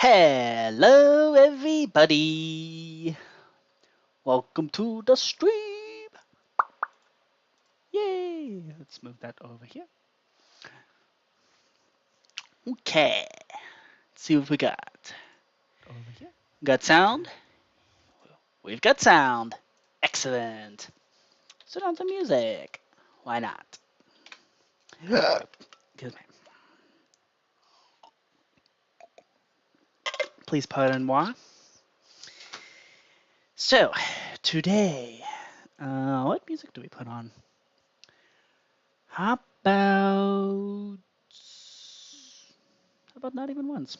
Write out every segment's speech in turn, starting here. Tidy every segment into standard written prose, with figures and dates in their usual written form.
Hello everybody! Welcome to the stream! Yay! Let's move that over here. Okay. Let's see what we got. Over here. Got sound? We've got sound. Excellent. Sit on some music. Why not? Excuse me. Please pardon moi. So, today, what music do we put on? How about not even once?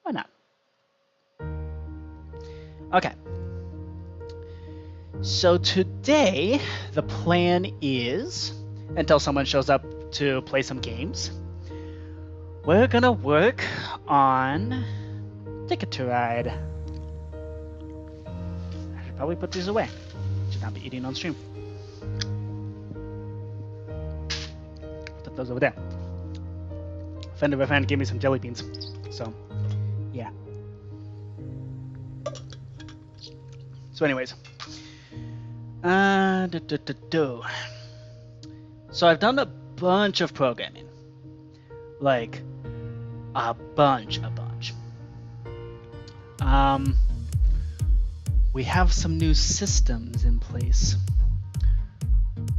Why not? Okay. So today, the plan is, until someone shows up to play some games, we're gonna work on Ticket to Ride. I should probably put these away. Should not be eating on stream. Put those over there. Friend of a friend gave me some jelly beans. So, yeah. So anyways. So I've done a bunch of programming. Like, a bunch. We have some new systems in place.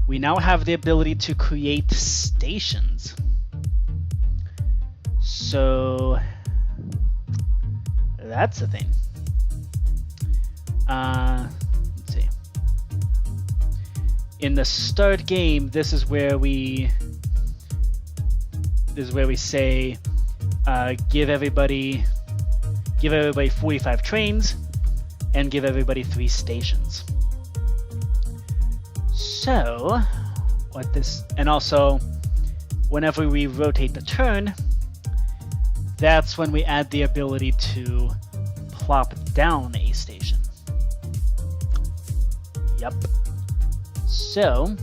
We now have the ability to create stations. So, that's a thing. Let's see. In the start game, this is where we say, give everybody 45 trains and give everybody 3 stations. So, and also, whenever we rotate the turn, that's when we add the ability to plop down a station. Yep. So,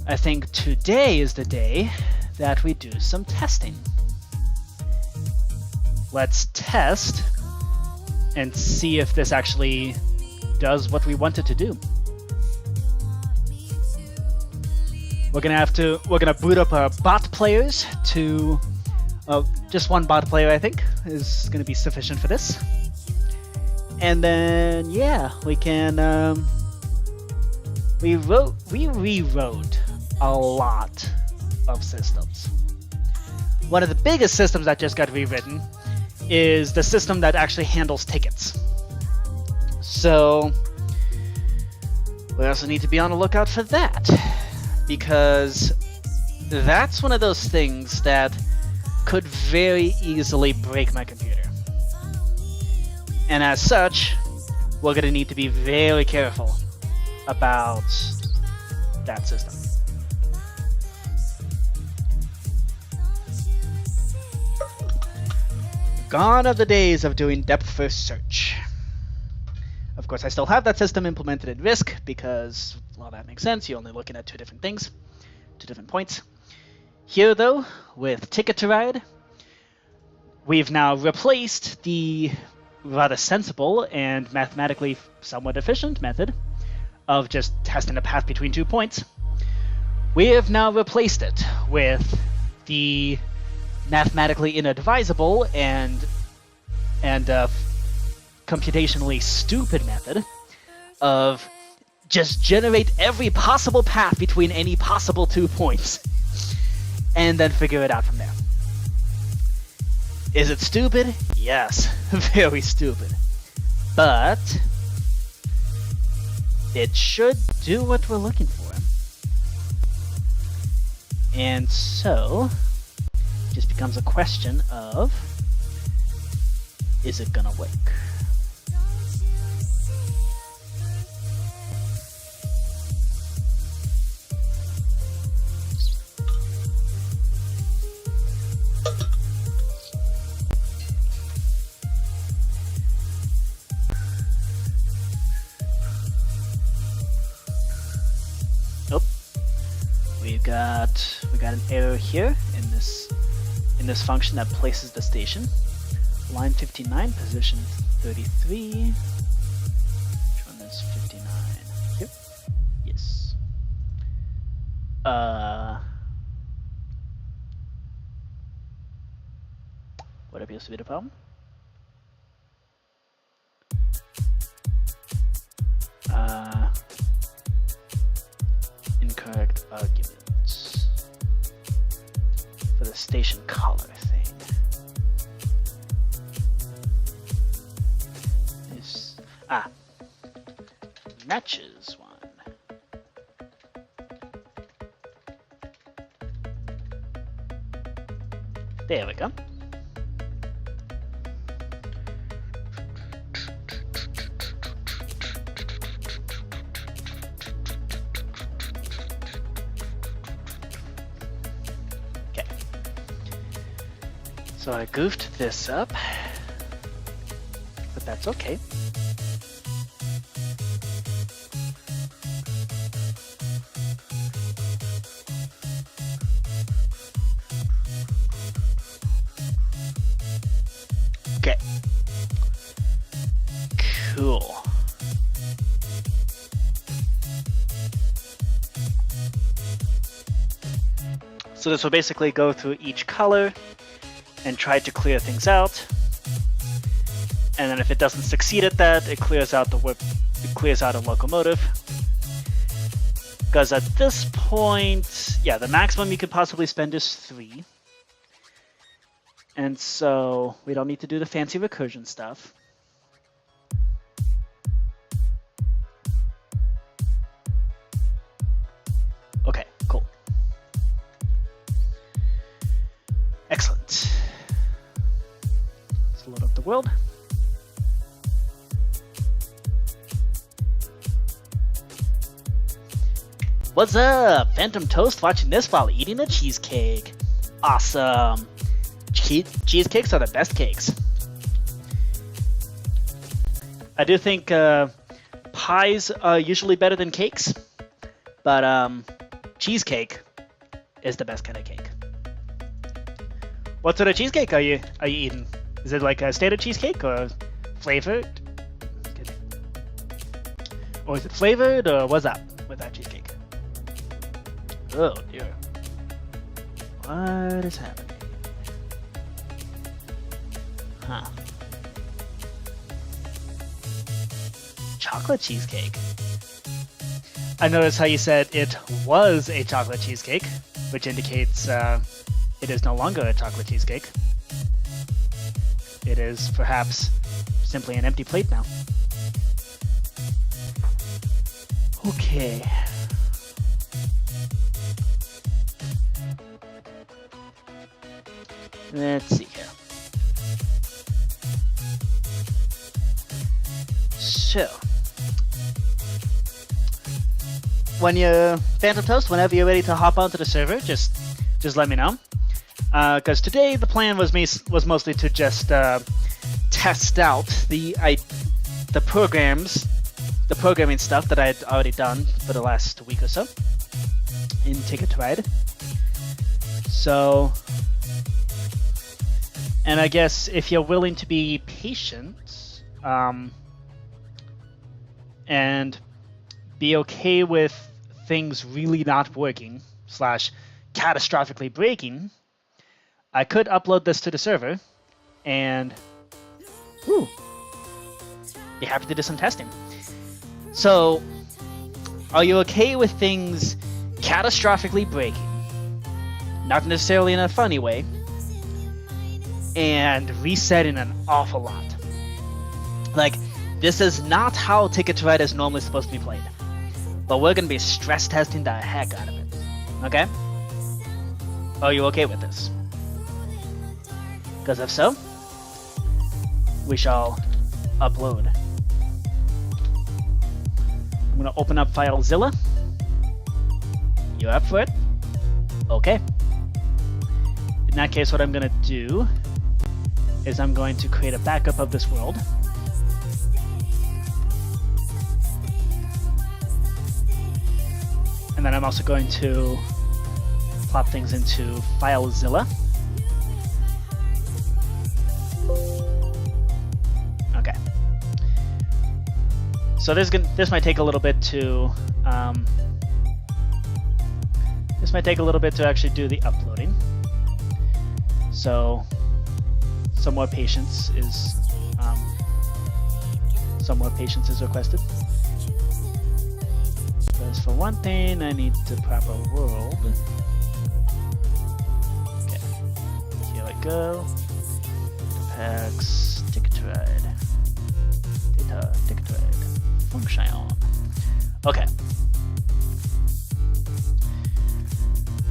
I think today is the day that we do some testing. Let's test and see if this actually does what we want it to do. We're gonna boot up our bot players to just one bot player, I think, is gonna be sufficient for this. And then yeah, we can we rewrote a lot of systems. One of the biggest systems that just got rewritten is the system that actually handles tickets. So we also need to be on the lookout for that, because that's one of those things that could very easily break my computer. And as such, we're going to need to be very careful about that system. Gone are the days of doing depth-first search. Of course, I still have that system implemented in Risk because, well, that makes sense. You're only looking at 2 different things, 2 different points. Here, though, with Ticket to Ride, we've now replaced the rather sensible and mathematically somewhat efficient method of just testing a path between 2 points. We have now replaced it with the mathematically inadvisable and computationally stupid method of just generate every possible path between any possible 2 points and then figure it out from there. Is it stupid? Yes, very stupid. But it should do what we're looking for. And so it just becomes a question of, is it gonna work? we got an error here in in this function that places the station. Line 59, position 33. Which one is 59? Here? Yes. What appears to be the problem? Incorrect arguments for the station color thing. This matches one. There we go. So I goofed this up, but that's okay. Okay. Cool. So this will basically go through each color and try to clear things out, and then if it doesn't succeed at that, it clears out a locomotive. Because at this point, yeah, the maximum you could possibly spend is 3, and so we don't need to do the fancy recursion stuff. Okay, cool. Excellent. Load up the world. What's up? PhantomToast watching this while eating a cheesecake. Awesome. Cheesecakes are the best cakes. I do think pies are usually better than cakes, but cheesecake is the best kind of cake. What sort of cheesecake are you eating? Is it like a standard cheesecake or flavored? Or is it flavored, or what's up with that cheesecake? Oh dear. What is happening? Huh. Chocolate cheesecake. I noticed how you said it was a chocolate cheesecake, which indicates it is no longer a chocolate cheesecake. It is perhaps simply an empty plate now. Okay. Let's see here. So, when you're PhantomToast, whenever you're ready to hop onto the server, just let me know. Because today the plan was mostly to just test out the programming stuff that I had already done for the last week or so in Ticket to Ride. So, and I guess if you're willing to be patient and be okay with things really not working / catastrophically breaking, I could upload this to the server and be happy to do some testing. So, are you okay with things catastrophically breaking? Not necessarily in a funny way, and resetting an awful lot. Like, this is not how Ticket to Ride is normally supposed to be played, but we're going to be stress testing the heck out of it. Okay? Are you okay with this? Because if so, we shall upload. I'm going to open up FileZilla. You up for it? Okay. In that case, what I'm going to do is I'm going to create a backup of this world. And then I'm also going to plop things into FileZilla. Okay. So this might take a little bit to actually do the uploading. So some more patience is requested. Because for one thing, I need the proper world. Okay, here we go. Packs, ticket ride, data, ticket ride, function. Okay.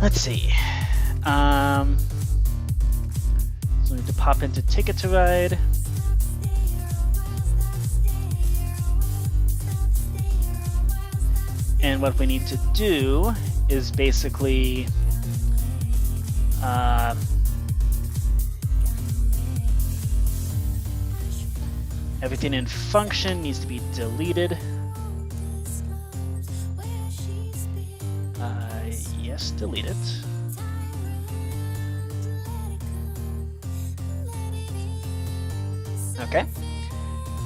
Let's see. So we need to pop into ticket to ride. And what we need to do is basically everything in function needs to be deleted. Yes, delete it. Okay.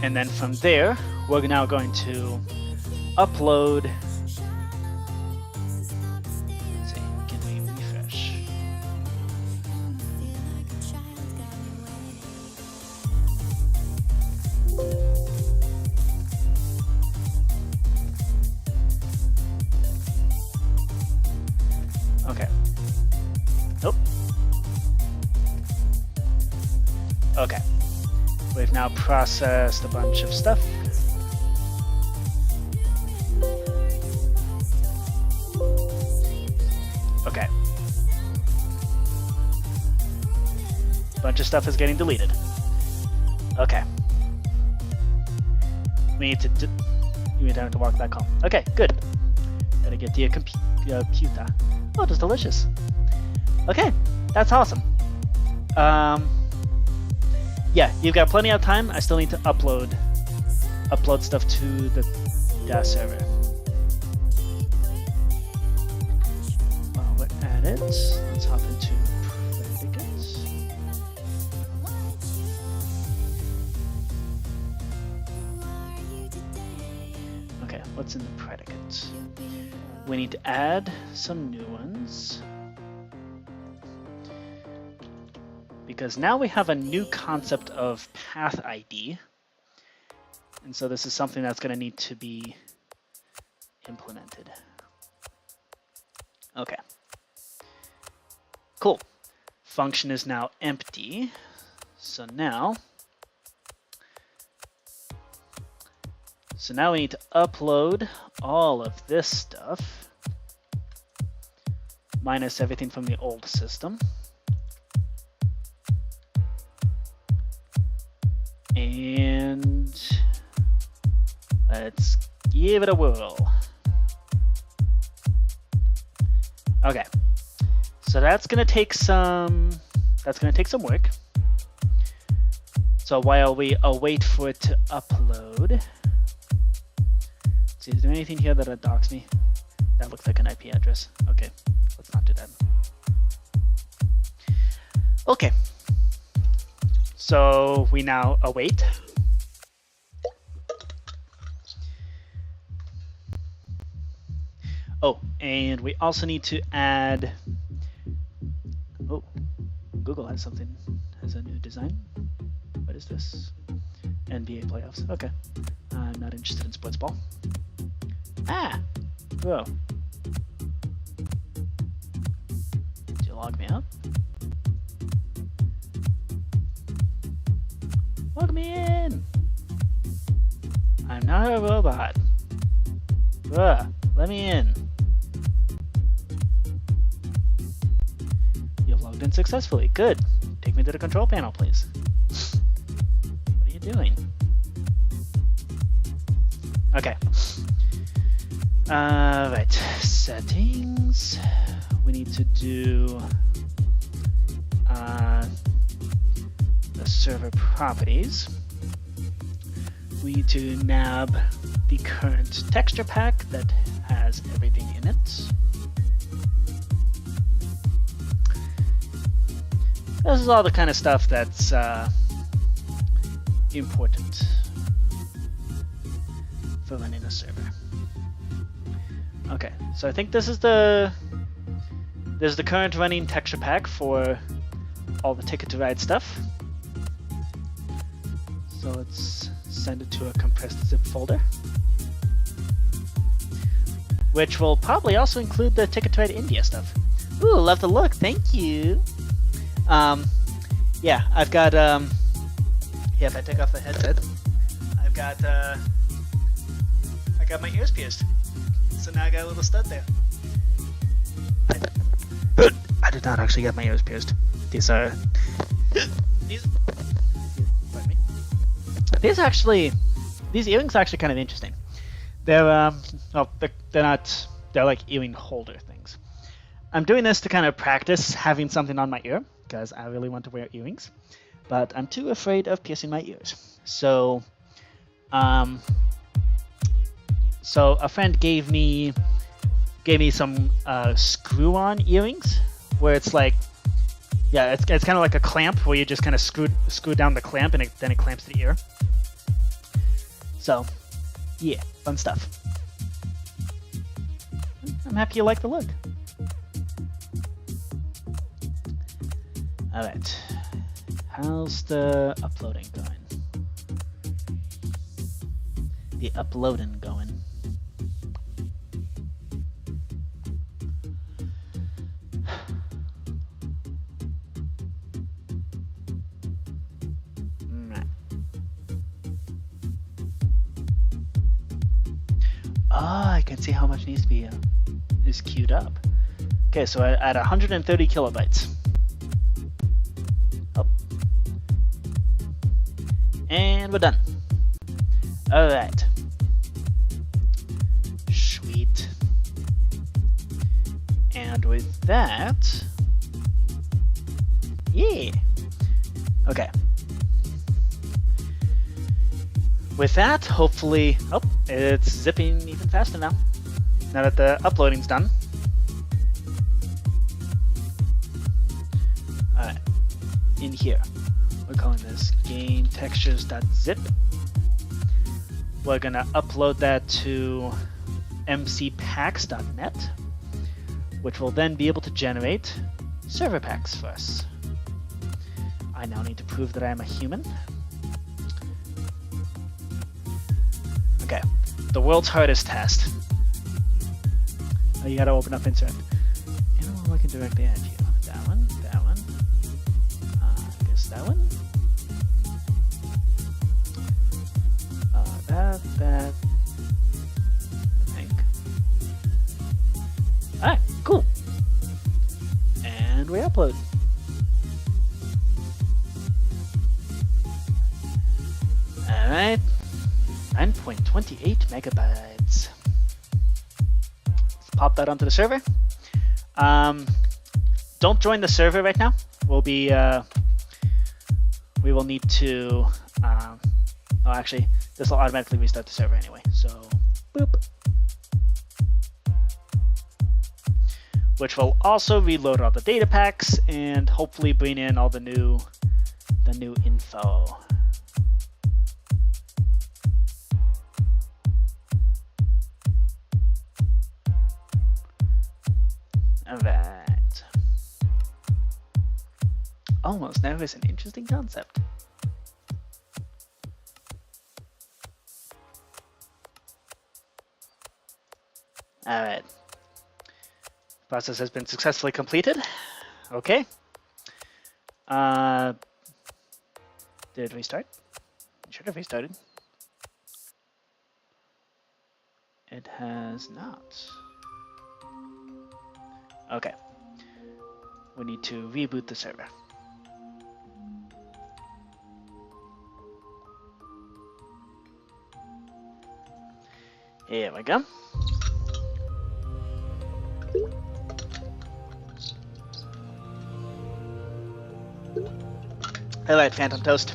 And then from there, we're now going to upload. Let's see, can we refresh? Okay. Nope. Okay. We've now processed a bunch of stuff. Okay. A bunch of stuff is getting deleted. Okay. We need to have to walk back home. Okay, good. Gotta get the computer. Oh, it's delicious. Okay, that's awesome. Yeah, you've got plenty of time. I still need to upload stuff to the server. While we're at it, let's hop into predicates. Okay, what's in the predicates? We need to add some new ones. Because now we have a new concept of path ID. And so this is something that's going to need to be implemented. Okay. Cool. Function is now empty. So now we need to upload all of this stuff, minus everything from the old system. And let's give it a whirl. Okay, so that's gonna take some work. So while we await for it to upload, let's see, is there anything here that'll dox me? That looks like an IP address. Okay, let's not do that. Okay. So we now await. Oh, and we also need to add. Oh, Google has a new design. What is this? NBA playoffs. Okay. I'm not interested in sports ball. Ah! Whoa. Did you log me out? Log me in! I'm not a robot. Ugh, let me in. You've logged in successfully. Good. Take me to the control panel, please. What are you doing? Okay. Right. Settings. We need to do the server properties. We need to nab the current texture pack that has everything in it. This is all the kind of stuff that's important for running a server. Okay, so I think this is the current running texture pack for all the Ticket to Ride stuff. So let's send it to a compressed zip folder, which will probably also include the Ticket to Ride India stuff. Ooh, love the look. Thank you. Yeah, I've got yeah, if I take off the headset, I got my ears pierced. So now I got a little stud there. I did not actually get my ears pierced. These are pardon me. These earrings are actually kind of interesting. They're well, they're not. They're like earring holder things. I'm doing this to kind of practice having something on my ear because I really want to wear earrings, but I'm too afraid of piercing my ears. So, so a friend gave me some screw-on earrings where it's like, yeah, it's kind of like a clamp where you just kind of screw down the clamp and then it clamps the ear. So, yeah, fun stuff. I'm happy you like the look. All right, how's the uploading going? The uploading going. I can see how much needs to be is queued up. Okay, so at 130 kilobytes. Oh. And we're done. All right. Sweet. And with that, yeah. Okay. With that, hopefully, oh, it's zipping even faster now that the uploading's done. Alright, in here, we're calling this game textures.zip. We're gonna upload that to mcpacks.net, which will then be able to generate server packs for us. I now need to prove that I am a human. Okay, the world's hardest test. Oh, you gotta open up insert. And I'm looking directly at you. That one, I guess that one. That, I think. Alright, cool. And we upload. Alright. 9.28 megabytes. Let's pop that onto the server. Don't join the server right now. We will need to. Oh, actually, this will automatically restart the server anyway. So, boop. Which will also reload all the data packs and hopefully bring in all the new info. Alright. Almost now is an interesting concept. Alright. Process has been successfully completed. Okay. Did it restart? It should have restarted. It has not. Okay. We need to reboot the server. Here we go. Alright, PhantomToast.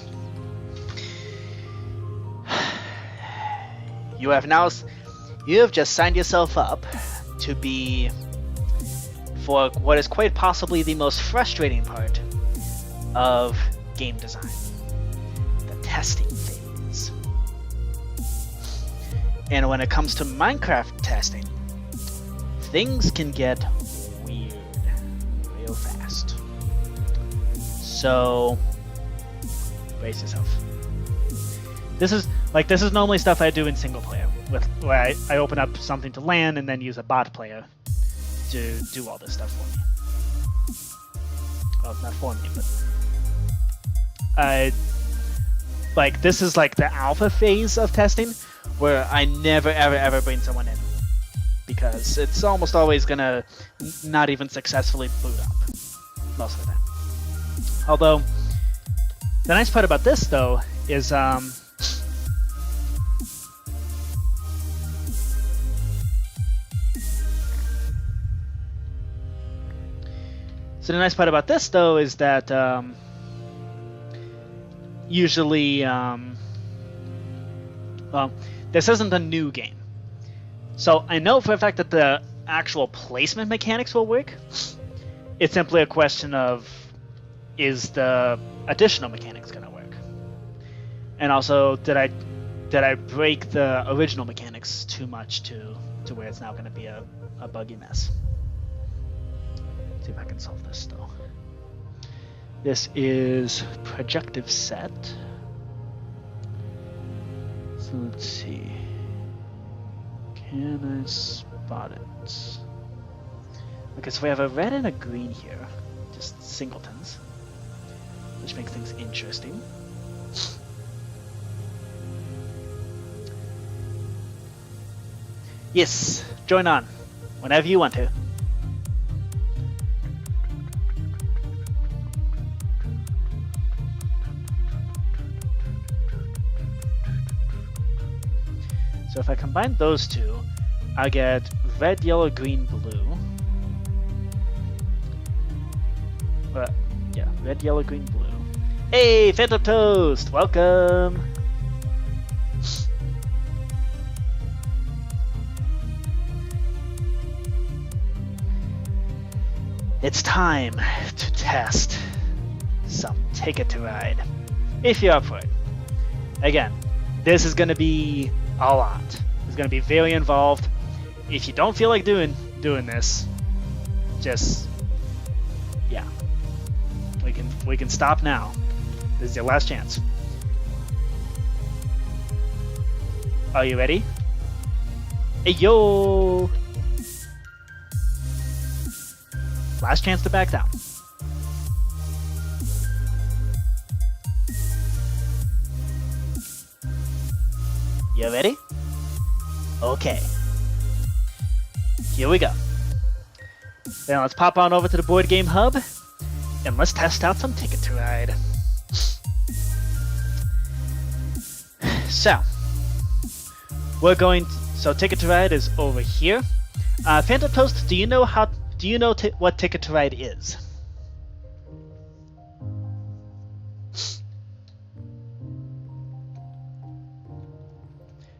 You have just signed yourself up to be for what is quite possibly the most frustrating part of game design. The testing phase. And when it comes to Minecraft testing, things can get weird real fast. So, brace yourself. This is normally stuff I do in single player, where I open up something to LAN and then use a bot player to do all this stuff for me. Well, not for me, but this is like the alpha phase of testing, where I never ever bring someone in, because it's almost always gonna not even successfully boot up most of the time. Although the nice part about this though is so the nice part about this though is that usually well, this isn't a new game. So I know for a fact that the actual placement mechanics will work. It's simply a question of, is the additional mechanics gonna work? And also, did I break the original mechanics too much to where it's now gonna be a buggy mess? Let's see if I can solve this though. This is projective set. So let's see. Can I spot it? Okay, so we have a red and a green here. Just singletons. Which makes things interesting. Yes, join on. Whenever you want to. So if I combine those two, I get red, yellow, green, blue. Yeah, red, yellow, green, blue. Hey, PhantomToast! Welcome! It's time to test some Ticket to Ride, if you're up for it. Again, this is going to be a lot. It's going to be very involved. If you don't feel like doing this, just, yeah. We can stop now. This is your last chance. Are you ready? Hey, yo! Last chance to back down. You ready? Okay. Here we go. Then let's pop on over to the Board Game Hub and let's test out some Ticket to Ride. So, so Ticket to Ride is over here. PhantomToast, do you know what Ticket to Ride is?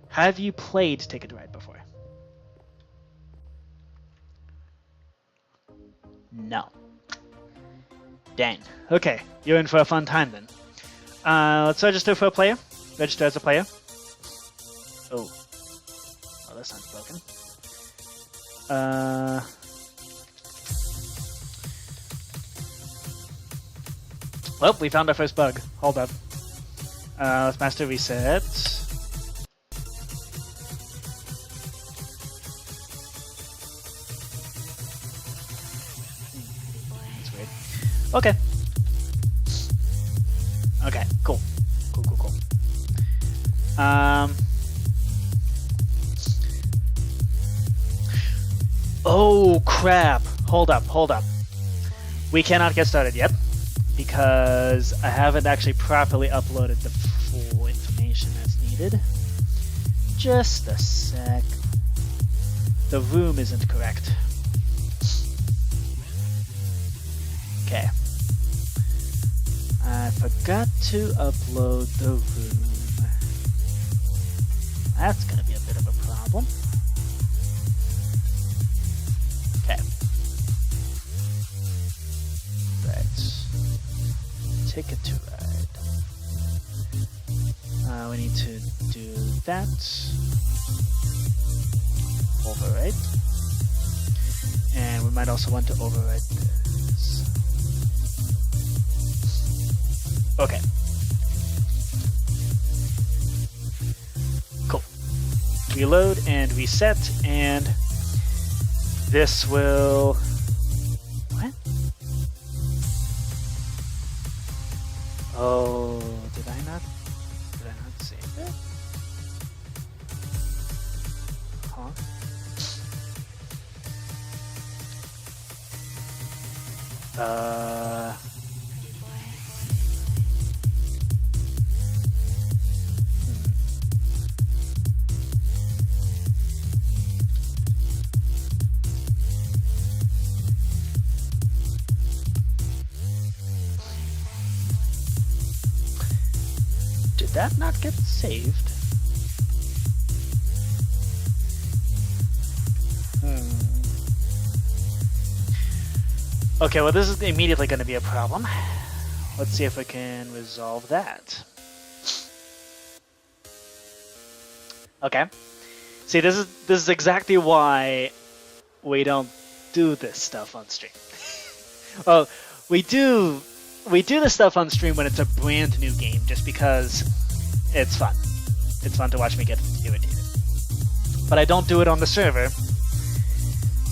Have you played Ticket to Ride before? No. Dang. Okay, you're in for a fun time then. Let's register for a player. Register as a player. Oh, that sounds broken. Well, we found our first bug. Hold up. Let's master reset. That's weird. Okay. Okay, cool. Cool. Oh, crap. Hold up. We cannot get started yet because I haven't actually properly uploaded the full information as needed. Just a sec. The room isn't correct. Okay. I forgot to upload the room. That's gonna be a bit of a problem. Okay. Right. Ticket to Ride. We need to do that. Overwrite. And we might also want to overwrite this. Okay. Cool. Reload and reset, and this will... What? Oh, did I not save it? Huh? Did that not get saved? Okay, well this is immediately going to be a problem. Let's see if we can resolve that. Okay. See, this is exactly why we don't do this stuff on stream. Well, we do this stuff on stream when it's a brand new game, just because it's fun. It's fun to watch me get irritated. But I don't do it on the server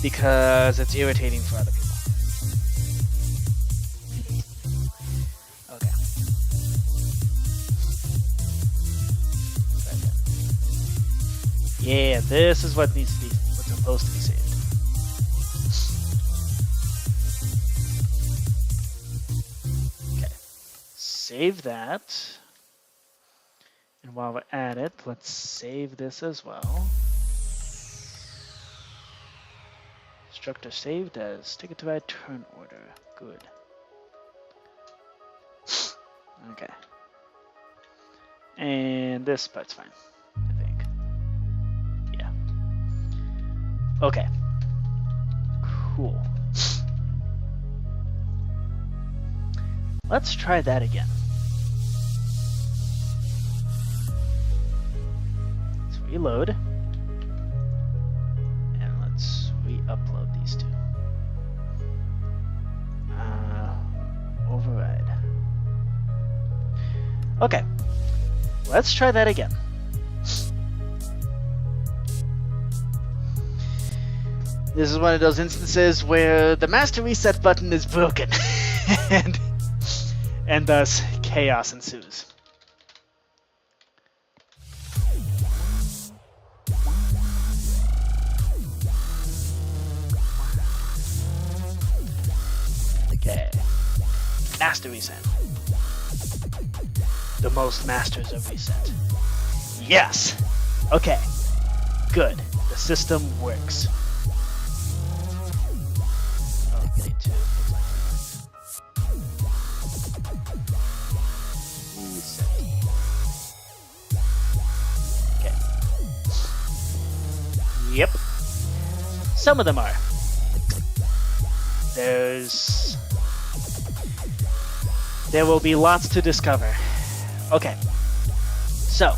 because it's irritating for other people. Okay. Yeah, this is what needs to be, what's supposed to be saved. Okay. Save that. And while we're at it, let's save this as well. Structure saved as ticket to ride turn order. Good. Okay. And this part's fine, I think. Yeah. Okay. Cool. Let's try that again. Let's reload. And let's re-upload these two. Override. Okay. Let's try that again. This is one of those instances where the master reset button is broken, and thus chaos ensues. Okay, master reset. The most masters of reset. Yes. Okay. Good. The system works. Okay, two. Reset. Okay. Yep. Some of them are. There will be lots to discover. Okay, so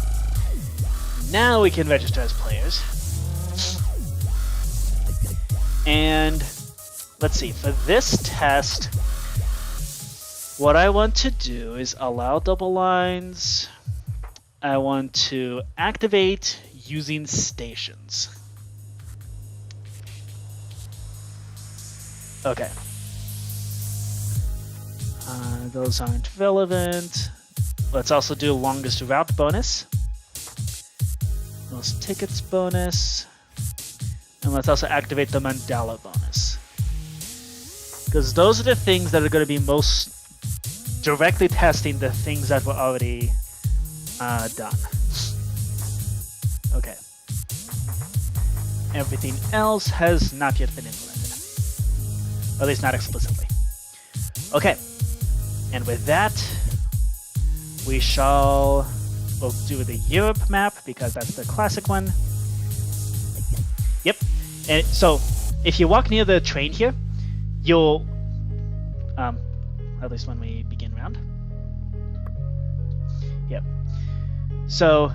now we can register as players. And let's see, for this test, what I want to do is allow double lines. I want to activate using stations. Okay. Those aren't relevant. Let's also do longest route bonus. Most tickets bonus. And let's also activate the mandala bonus. Because those are the things that are going to be most directly testing the things that were already done. Okay. Everything else has not yet been implemented. Or at least not explicitly. Okay. And with that, we'll do the Europe map because that's the classic one. Yep. And so if you walk near the train here, you'll at least when we begin round. Yep. So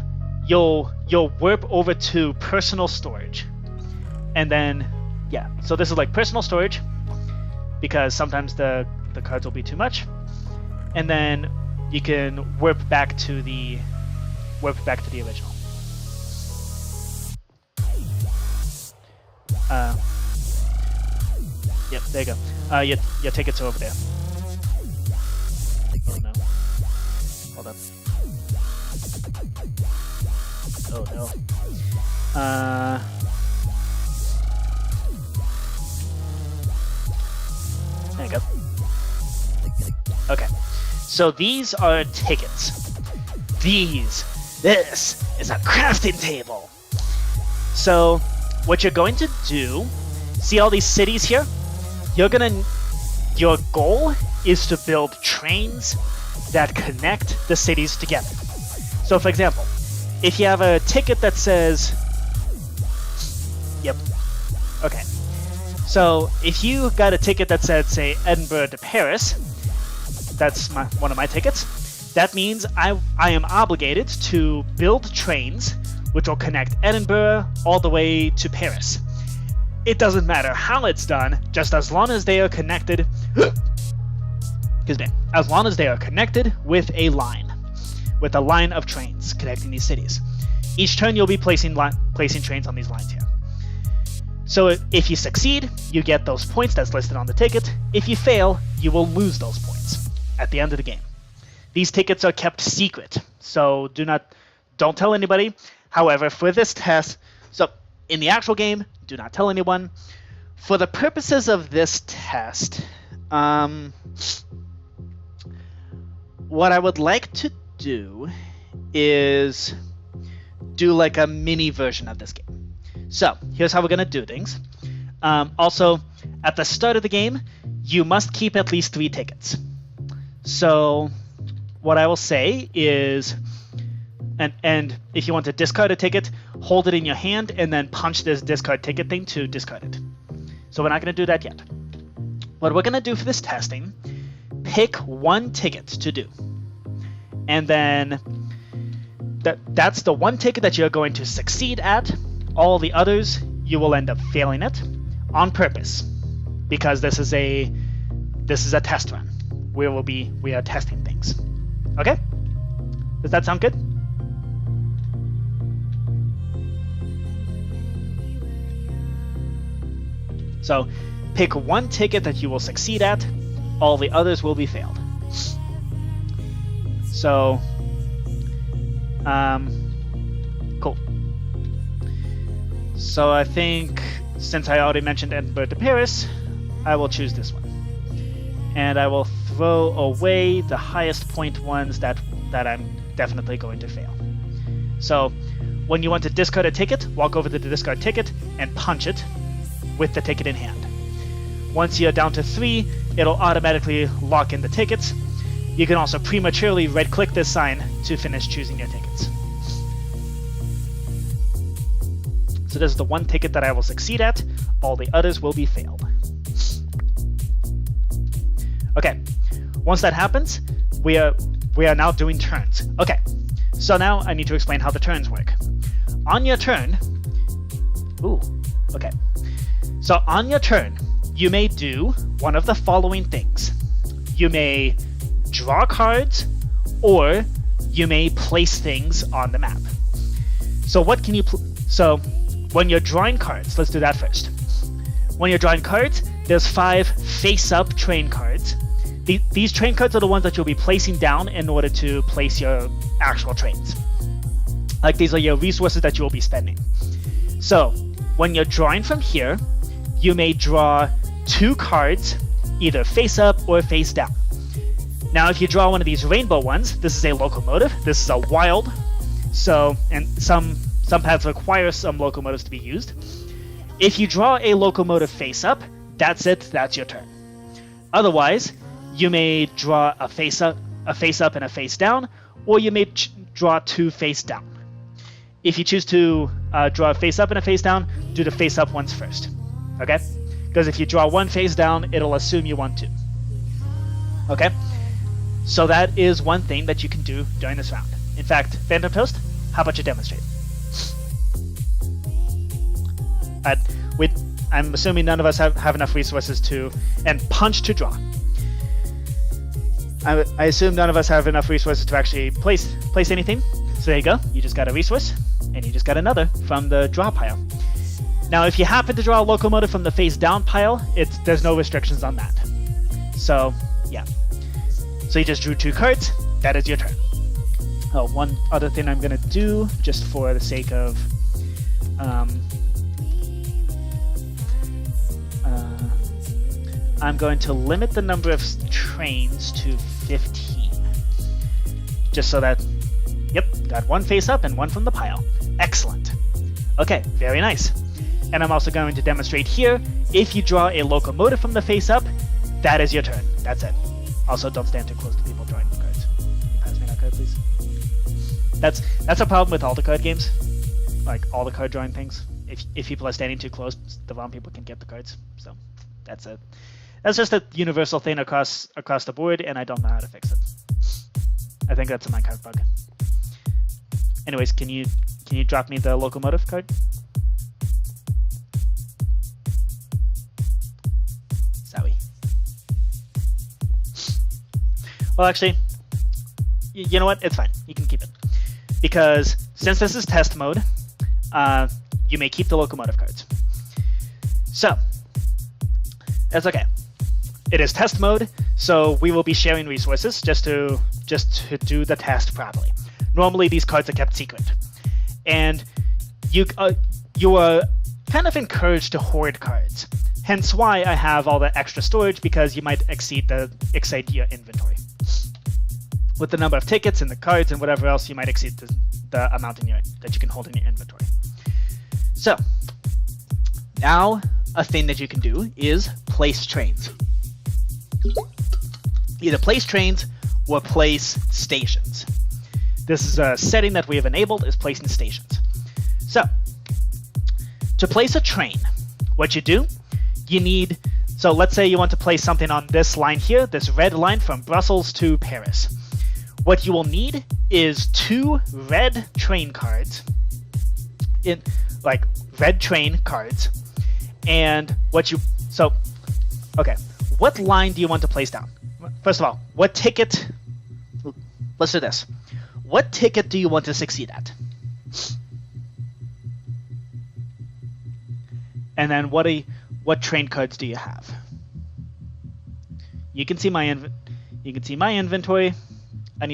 you'll warp over to personal storage, and then yeah. So this is like personal storage, because sometimes the cards will be too much, and then you can warp back to the original. Yep, there you go. Your tickets are over there. Oh no. Hold up. Oh no. There you go. Okay. So these are tickets. This is a crafting table. So what you're going to do, see all these cities here? Your goal is to build trains that connect the cities together. So for example, if you have a ticket that says, yep, okay. So if you got a ticket that said, say, Edinburgh to Paris, that's one of my tickets, that means I am obligated to build trains which will connect Edinburgh all the way to Paris. It doesn't matter how it's done, just as long as they are connected. Excuse me. As long as they are connected with a line of trains connecting these cities. Each turn you'll be placing trains on these lines here. So if you succeed, you get those points that's listed on the ticket. If you fail, you will lose those points at the end of the game. These tickets are kept secret, so don't tell anybody. However, for this test, so in the actual game, do not tell anyone. For the purposes of this test, what I would like to do is do like a mini version of this game. So here's how we're going to do things. Also, at the start of the game, you must keep at least 3 tickets. So what I will say is, and if you want to discard a ticket, hold it in your hand and then punch this discard ticket thing to discard it. So we're not going to do that yet. What we're going to do for this testing, pick 1 ticket to do. And then that's the 1 ticket that you're going to succeed at. All the others you will end up failing at on purpose, because this is a test run. We are testing things. Okay? Does that sound good? So pick 1 ticket that you will succeed at, all the others will be failed. So, cool. So I think, since I already mentioned Edinburgh to Paris, I will choose this one. And I will throw away the highest point ones that I'm definitely going to fail. So when you want to discard a ticket, walk over to the discard ticket and punch it with the ticket in hand. Once you're down to 3, it'll automatically lock in the tickets. You can also prematurely right-click this sign to finish choosing your tickets. So this is the 1 ticket that I will succeed at. All the others will be failed. Okay, once that happens, we are now doing turns. Okay, so now I need to explain how the turns work. On your turn, okay. So on your turn, you may do one of the following things. You may draw cards, or you may place things on the map. So what can you so when you're drawing cards, let's do that first. When you're drawing cards, there's 5 face-up train cards. These train cards are the ones that you'll be placing down in order to place your actual trains. Like, these are your resources that you'll be spending. So when you're drawing from here, you may draw 2 cards, either face up or face down. Now if you draw one of these rainbow ones, this is a locomotive, this is a wild, and some paths require some locomotives to be used. If you draw a locomotive face up, that's it, that's your turn. Otherwise, you may draw a face up and a face down, or you may draw 2 face down. If you choose to draw a face up and a face down, do the face up ones first. Okay? Because if you draw 1 face down, it'll assume you want 2. Okay? So that is one thing that you can do during this round. In fact, Phantom Toast, how about you demonstrate? I'm assuming none of us have enough resources to, and punch to draw. I assume none of us have enough resources to actually place anything. So there you go. You just got a resource, and you just got another from the draw pile. Now, if you happen to draw a locomotive from the face down pile, there's no restrictions on that. So yeah. So you just drew 2 cards. That is your turn. Oh, one other thing I'm gonna do, just for the sake of I'm going to limit the number of trains to 15. Just so that, yep, got 1 face up and 1 from the pile. Excellent. Okay, very nice. And I'm also going to demonstrate here, if you draw a locomotive from the face up, that is your turn. That's it. Also, don't stand too close to people drawing cards. Can you pass me that card, please? That's a problem with all the card games. Like, all the card drawing things. If people are standing too close, the wrong people can get the cards. So, that's it. That's just a universal thing across the board, and I don't know how to fix it. I think that's a Minecraft bug. Anyways, can you drop me the locomotive card? Sorry. Well, actually, you know what? It's fine. You can keep it. Because since this is test mode, you may keep the locomotive cards. So, that's okay. It is test mode, so we will be sharing resources just to do the test properly. Normally, these cards are kept secret, and you are kind of encouraged to hoard cards. Hence, why I have all the extra storage, because you might exceed your inventory. With the number of tickets and the cards and whatever else, you might exceed the amount that you can hold in your inventory. So now, a thing that you can do is place trains. Either place trains or place stations. This is a setting that we have enabled, is placing stations. So, to place a train, what you do, so let's say you want to place something on this line here, this red line from Brussels to Paris. What you will need is 2 red train cards, red train cards, and what line do you want to place down? First of all, what ticket? Let's do this. What ticket do you want to succeed at? And then what train cards do you have? You can see my inventory. I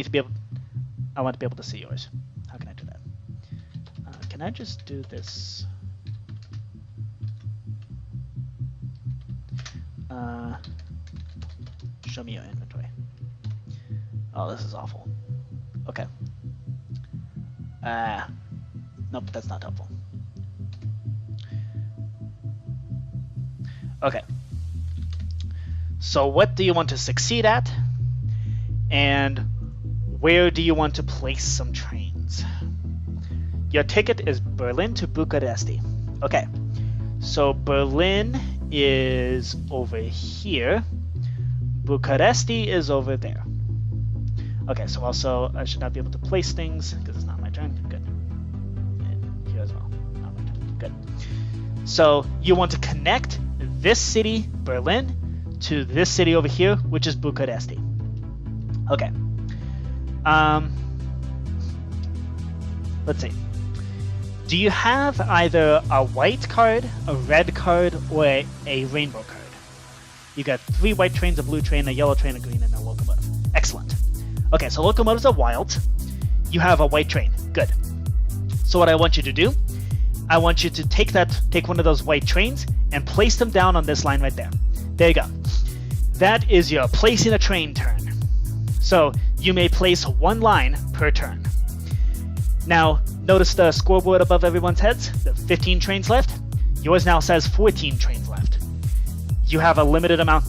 want to be able to see yours. How can I do that? Can I just do this? Show me your inventory. Oh, this is awful. Okay. Nope, that's not helpful. Okay. So what do you want to succeed at? And where do you want to place some trains? Your ticket is Berlin to Bucharest. Okay. So Berlin is over here. Bucharest is over there. Okay, so also I should not be able to place things because it's not my turn. Good. And here as well. Not my turn. Good. So you want to connect this city, Berlin, to this city over here, which is Bucharest. Okay. Let's see. Do you have either a white card, a red card, or a rainbow card? You got 3 white trains, a blue train, a yellow train, a green, and a locomotive. Excellent. Okay, so locomotives are wild. You have a white train. Good. So what I want you to do, I want you to take one of those white trains and place them down on this line right there. There you go. That is your placing a train turn. So you may place 1 line per turn. Now, notice the scoreboard above everyone's heads? The 15 trains left? Yours now says 14 trains left. You have a limited amount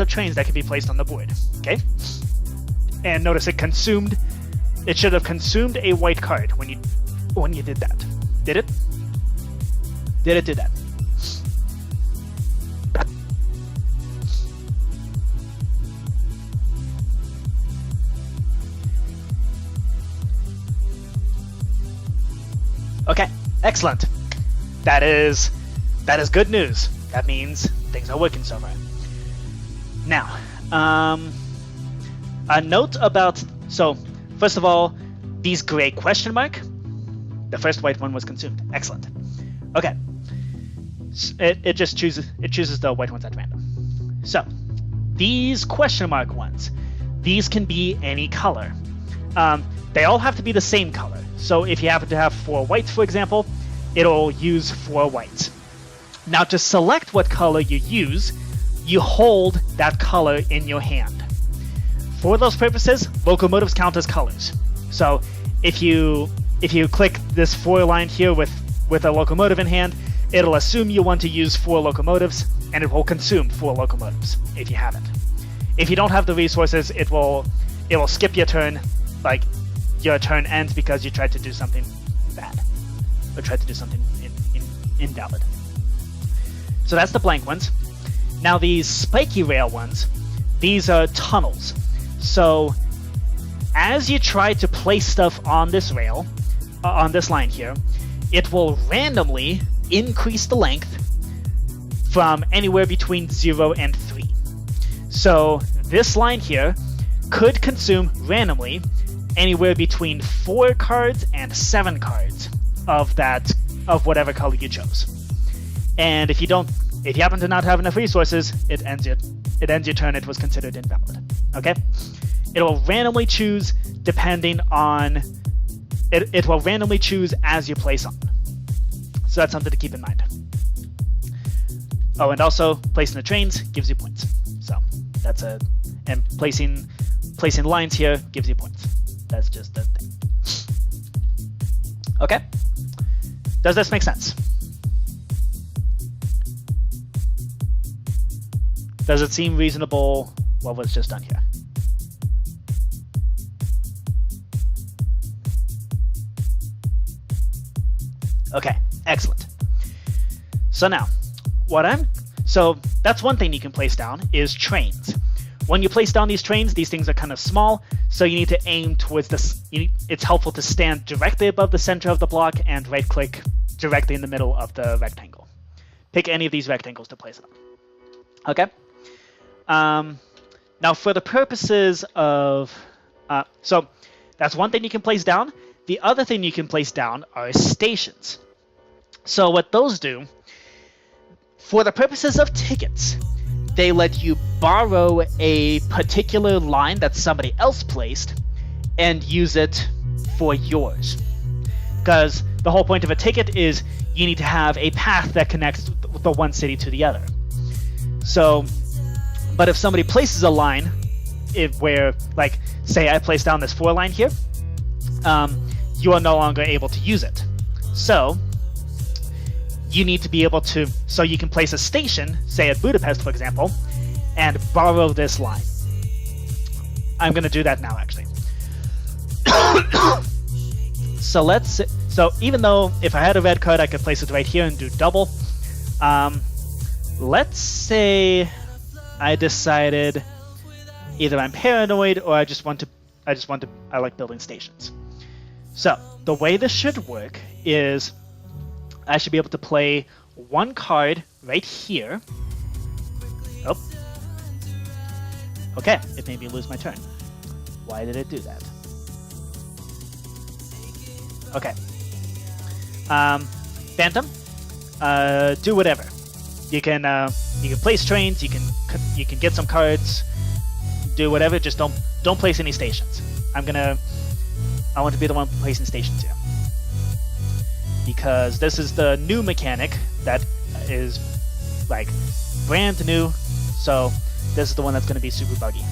of trains that can be placed on the board. Okay? And notice it should have consumed a white card when you did that. Did it? Did it do that? Excellent. That is good news. That means things are working so far. Now, a note about, so first of all, these gray question mark, the first white one was consumed. Excellent. Okay. It chooses the white ones at random. So these question mark ones, these can be any color. They all have to be the same color. So if you happen to have 4 whites, for example, it'll use 4 whites. Now to select what color you use, you hold that color in your hand. For those purposes, locomotives count as colors. So if you click this 4 line here with a locomotive in hand, it'll assume you want to use 4 locomotives, and it will consume 4 locomotives if you haven't. If you don't have the resources, it will skip your turn, like your turn ends because you tried to do something bad or tried to do something invalid. So that's the blank ones. Now these spiky rail ones, these are tunnels. So as you try to place stuff on this rail, on this line here, it will randomly increase the length from anywhere between 0 and 3. So this line here could consume randomly anywhere between 4 cards and 7 cards of whatever color you chose. And if you happen to not have enough resources, it ends your turn. It was considered invalid. Okay? It will randomly choose depending on it will randomly choose as you place on. So that's something to keep in mind. Oh, and also placing the trains gives you points. So that's and placing lines here gives you points. That's just the thing. Okay? Does this make sense? Does it seem reasonable what was just done here? Okay, excellent. So now, so that's one thing you can place down is trains. When you place down these trains, these things are kind of small, so you need to aim towards this. It's helpful to stand directly above the center of the block and right-click directly in the middle of the rectangle. Pick any of these rectangles to place it on. Okay? Now, for the purposes of... so that's one thing you can place down. The other thing you can place down are stations. So what those do, for the purposes of tickets, they let you borrow a particular line that somebody else placed and use it for yours. Because the whole point of a ticket is you need to have a path that connects the one city to the other. So, but if somebody places a line where, like, say I place down this 4 line here, you are no longer able to use it. So you need to be able to, so you can place a station, say at Budapest, for example, and borrow this line. I'm going to do that now, actually. So even though if I had a red card, I could place it right here and do double. Let's say I decided either I'm paranoid or I like building stations. So the way this should work is I should be able to play 1 card right here. Oh. Okay, it made me lose my turn. Why did it do that? Okay. Phantom, do whatever. You can place trains. You can get some cards. Do whatever. Just don't place any stations. I want to be the one placing stations here, because this is the new mechanic that is like brand new. So this is the one that's going to be super buggy.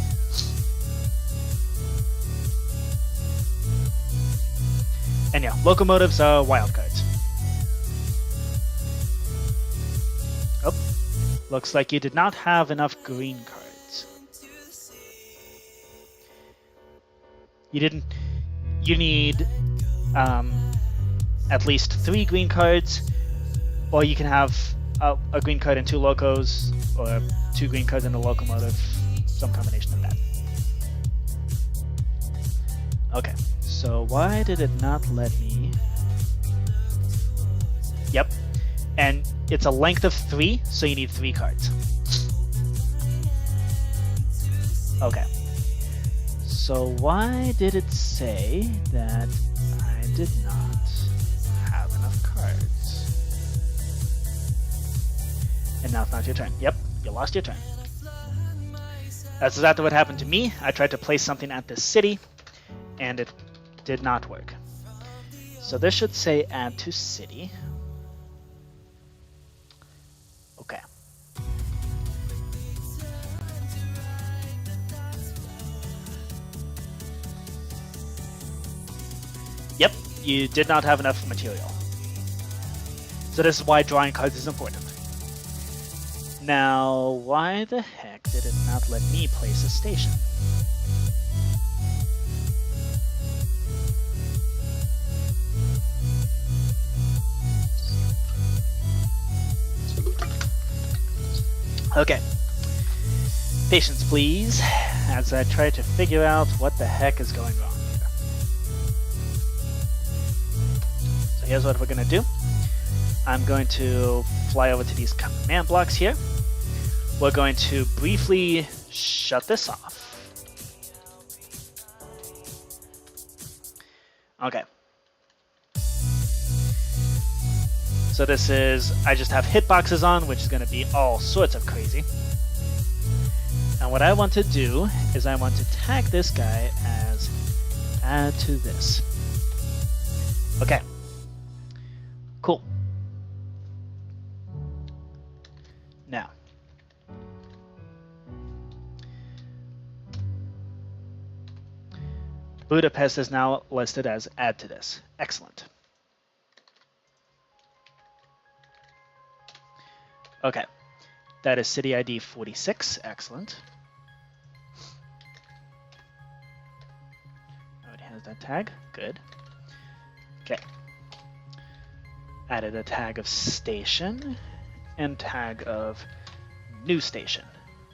And yeah, locomotives are wild cards. Oh, looks like you did not have enough green cards. You need at least 3 green cards, or you can have a green card and 2 locos, or 2 green cards and a locomotive, some combination of that. Okay, so why did it not let me... Yep. And it's a length of 3, so you need 3 cards. Okay. So why did it say that I did not have enough cards? And now it's not your turn. Yep, you lost your turn. That's exactly what happened to me. I tried to place something at this city, and it did not work. So this should say add to city. Okay. Yep, you did not have enough material. So this is why drawing cards is important. Now, why the heck did it not let me place a station? Okay. Patience, please, as I try to figure out what the heck is going wrong here. So here's what we're going to do. I'm going to fly over to these command blocks here. We're going to briefly shut this off. Okay. So this is, I just have hitboxes on, which is going to be all sorts of crazy. And what I want to do is I want to tag this guy as add to this. Okay. Cool. Now. Budapest is now listed as add to this. Excellent. Okay, that is city ID 46. Excellent. Already has that tag. Good. Okay. Added a tag of station and tag of new station.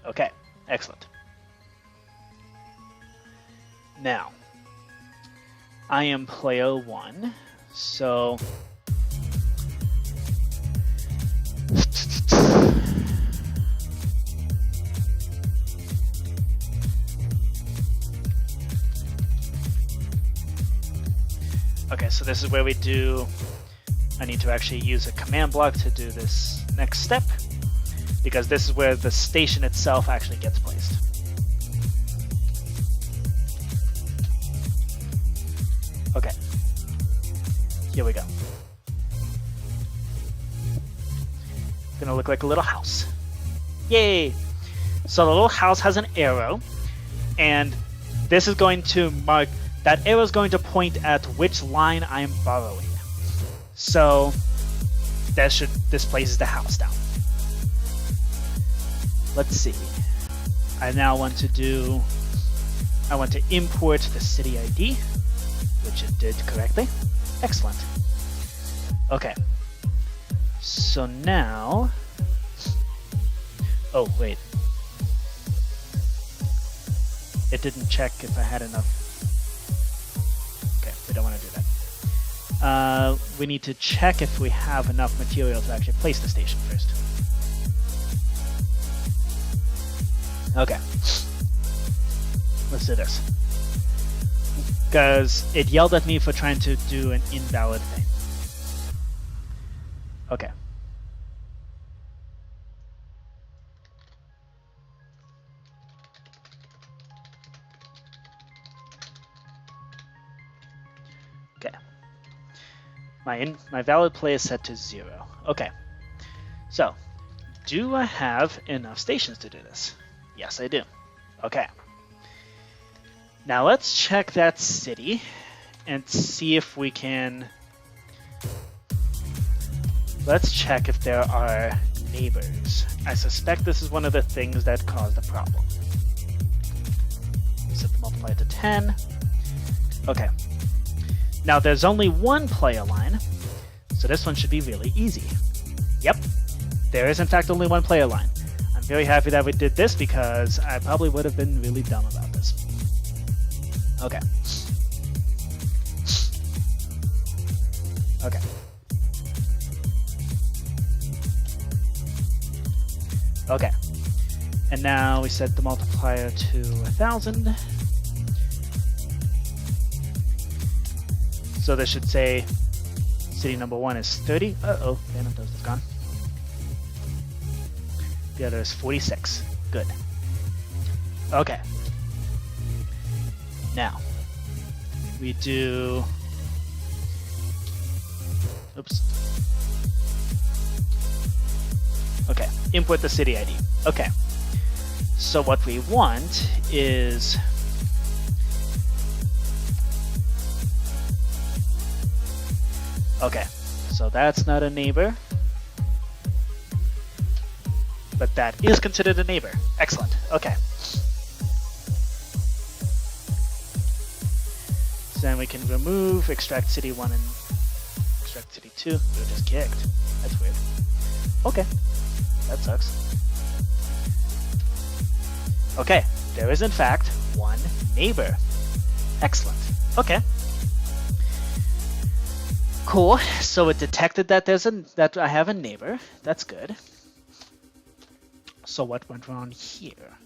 Okay, excellent. Now, I am player 1, so okay, so this is where we do, I need to actually use a command block to do this next step, because this is where the station itself actually gets placed. Okay, here we go. It's gonna look like a little house. Yay! So the little house has an arrow, and this is going to mark, that arrow is going to point at which line I am borrowing. So this places the house down. Let's see. I now want to import the city ID, which it did correctly. Excellent. Okay. So now, oh wait. It didn't check if I had enough. Okay, we don't want to do that. We need to check if we have enough material to actually place the station first. Okay. Let's do this. Because it yelled at me for trying to do an invalid thing. Okay. Okay. My valid play is set to 0. Okay. So, do I have enough stations to do this? Yes, I do. Okay. Now let's check that city and see if we can... Let's check if there are neighbors. I suspect this is one of the things that caused the problem. Set the multiplier to 10. Okay. Now there's only one player line, so this one should be really easy. Yep, there is in fact only one player line. I'm very happy that we did this because I probably would have been really dumb about this. Okay. Okay. And now we set the multiplier to 1,000. So this should say city number 1 is 30. Uh-oh, PhantomToast is gone. The other is 46. Good. Okay. Now, we do... Oops. Okay, import the city ID. Okay. So what we want is... Okay, so that's not a neighbor. But that is considered a neighbor. Excellent. Okay. So then we can remove extract city 1 and extract city 2. We were just kicked. That's weird. Okay. That sucks. Okay. There is in fact one neighbor. Excellent. Okay. Cool. So it detected that that I have a neighbor. That's good. So what went wrong here?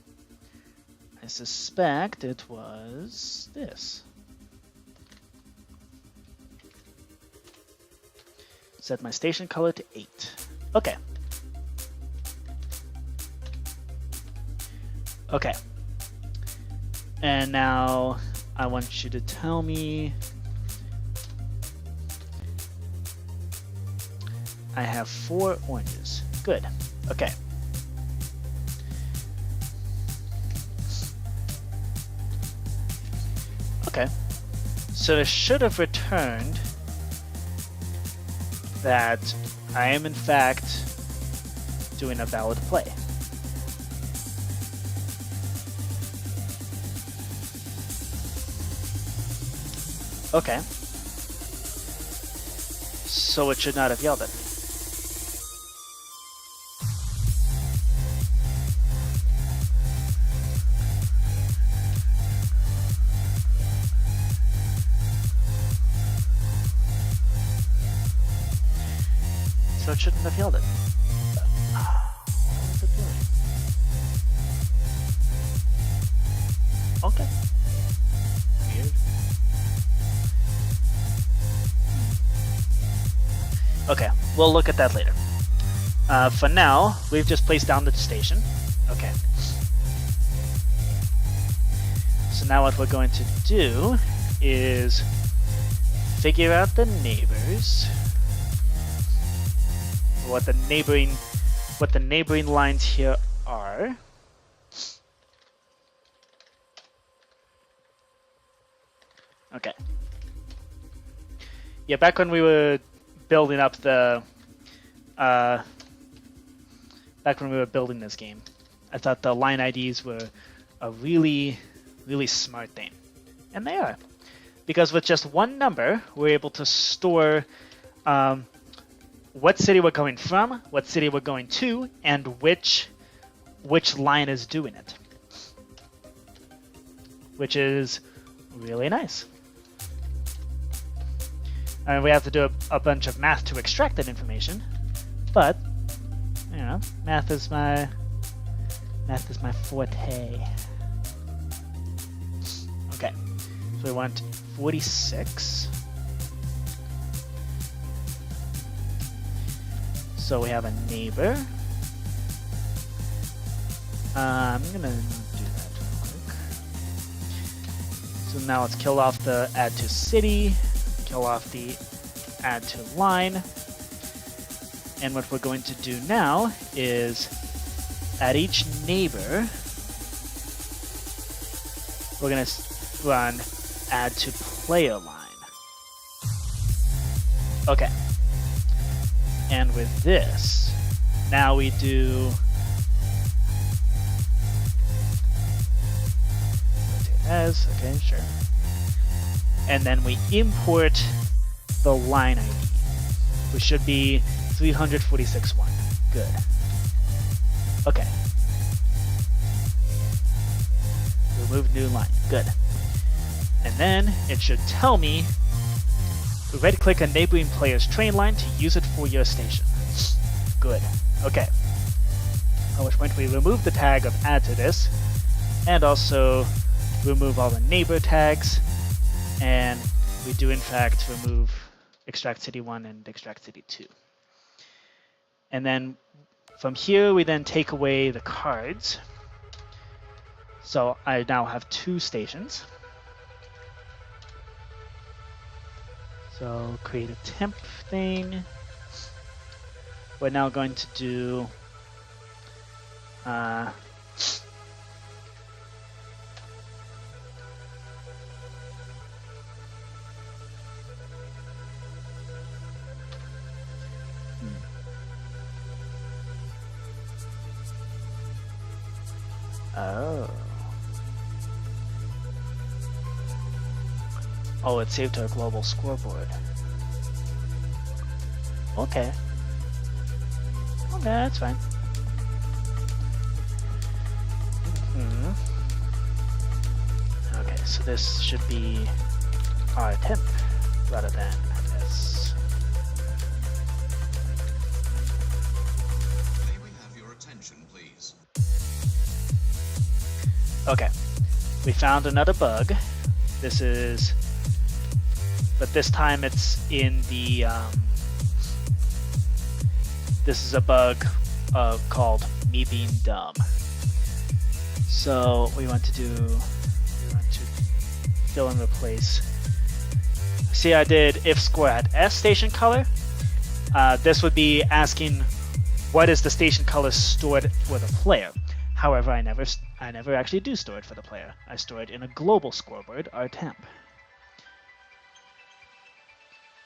I suspect it was this. Set my station color to 8. Okay. Okay. And now I want you to tell me I have 4 oranges. Good. Okay. Okay. So it should have returned that I am in fact doing a valid play. Okay. So it should not have yelled at me. So it shouldn't have yelled at me. What is it doing? Okay. Weird. Okay, we'll look at that later. For now, we've just placed down the station. Okay. So now what we're going to do is figure out the neighbors. What the neighboring lines here are. Okay. Yeah, back when we were building up the back when we were building this game, I thought the line IDs were a really smart thing. And they are. Because with just one number, we're able to store what city we're going from, what city we're going to, and which line is doing it. Which is really nice. And we have to do a bunch of math to extract that information, but you know, math is my forte. Okay, so we want 46. So we have a neighbor. I'm gonna do that real quick. So now let's kill off the add to city, kill off the add to line. And what we're going to do now is at each neighbor, we're gonna run add to player line. Okay. And with this, now we do as, okay, sure. And then we import the line ID, which should be 346.1. Good. Okay. Remove new line. Good. And then it should tell me right-click a neighboring player's train line to use it for your station. Good. Okay. at which point we remove the tag of add to this, and also remove all the neighbor tags, and we do in fact remove extract city 1 and extract city 2. And then from here we then take away the cards. So I now have 2 stations. So create a temp thing. We're now going to do Oh, it saved to our global scoreboard. Okay. Okay, that's fine. Okay, so this should be our temp rather than this. May we have your attention, please? Okay, we found another bug. This is, but this time it's in the, this is a bug called me being dumb. So we want to fill and replace. See, I did if score at S station color. This would be asking what is the station color stored for the player. However, I never actually do store it for the player. I store it in a global scoreboard, our temp.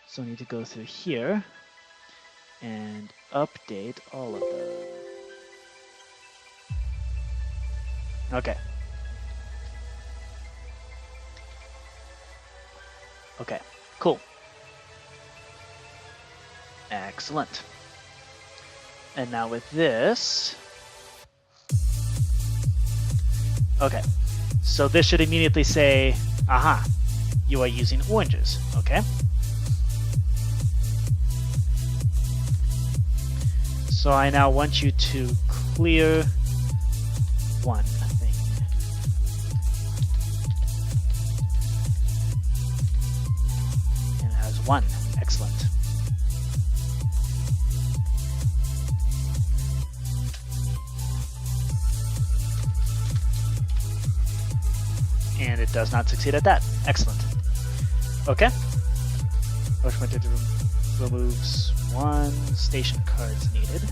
So I need to go through here and update all of them. Okay. Okay, cool. Excellent. And now with this, okay, so this should immediately say, aha, you are using oranges, okay? So I now want you to clear one thing. And it has 1, excellent. And it does not succeed at that. Excellent. Okay. Push pointer removes 1 station cards needed.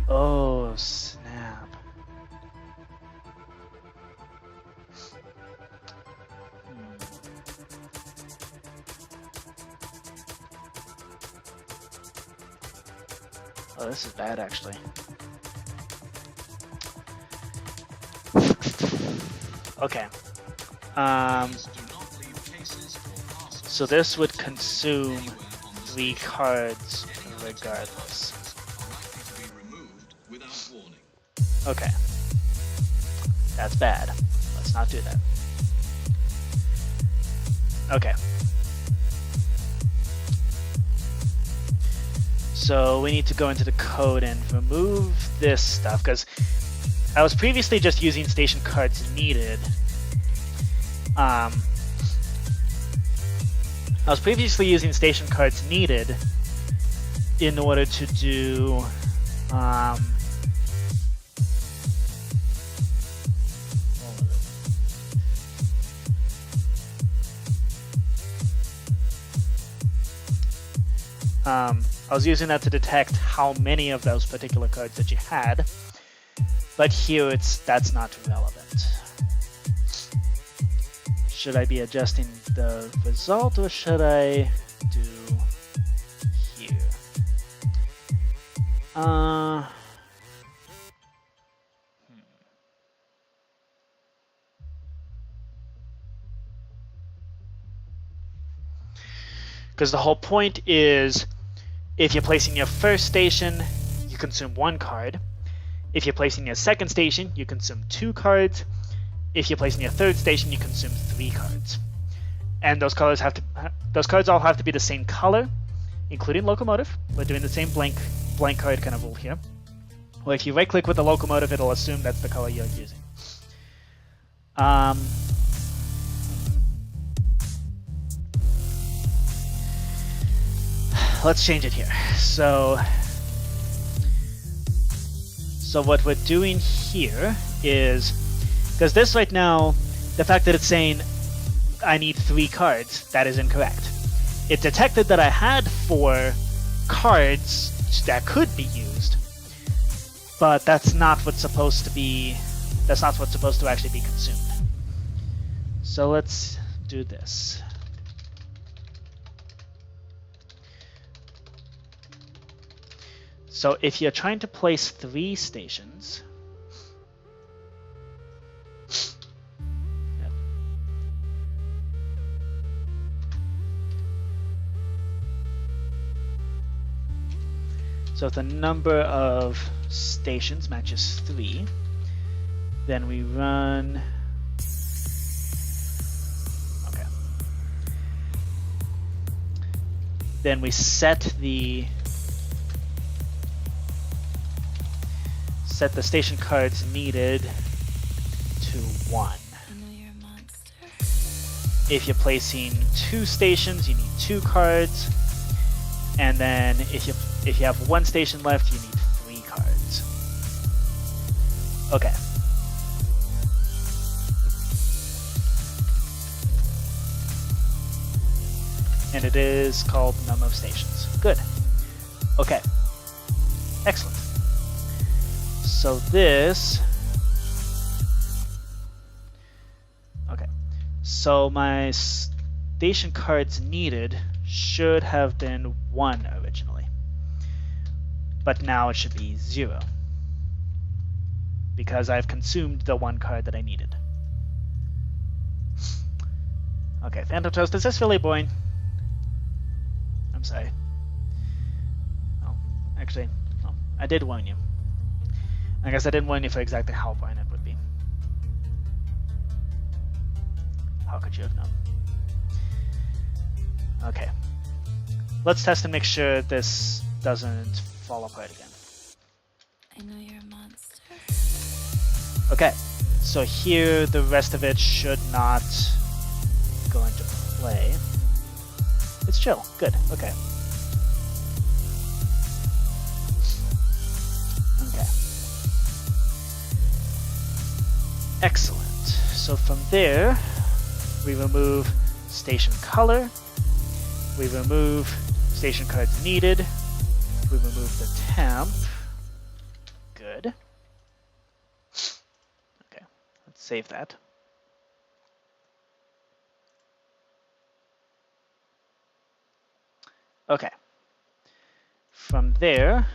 Oh, snap. Oh, this is bad, actually. Okay. So this would consume 3 cards regardless. Okay. That's bad. Let's not do that. Okay. So we need to go into the code and remove this stuff, because I was previously just using station cards needed. I was previously using station cards needed in order to do I was using that to detect how many of those particular cards that you had, but here that's not relevant. Should I be adjusting the result, or should I do here? Because the whole point is, if you're placing your first station, you consume 1 card. If you're placing your second station, you consume 2 cards. If you're placing your third station, you consume 3 cards. And those cards all have to be the same color, including locomotive. We're doing the same blank blank card kind of rule here. Well, if you right-click with the locomotive, it'll assume that's the color you're using. Let's change it here. So what we're doing here is, because this right now, the fact that it's saying I need 3 cards, that is incorrect. It detected that I had 4 cards that could be used, but that's not what's supposed to be, that's not what's supposed to actually be consumed. So let's do this. So if you're trying to place 3 stations, so if the number of stations matches 3, then we run. Okay. Then we set the station cards needed to 1. I know you're a monster. If you're placing 2 stations, you need 2 cards, and then if you have 1 station left, you need 3 cards. Okay. And it is called number of stations. Good. Okay. Excellent. So this, okay, so my station cards needed should have been 1 originally, but now it should be 0 because I've consumed the 1 card that I needed. Okay, PhantomToast, is this really boring? I'm sorry. Oh, actually, no, I did warn you. I guess I didn't warn you for exactly how boring it would be. How could you have known? Okay. Let's test and make sure this doesn't fall apart again. I know you're a monster. Okay. So here the rest of it should not go into play. It's chill. Good. Okay. Okay. Excellent. So from there, we remove station color, we remove station cards needed, we remove the temp. Good. Okay, let's save that. Okay. From there,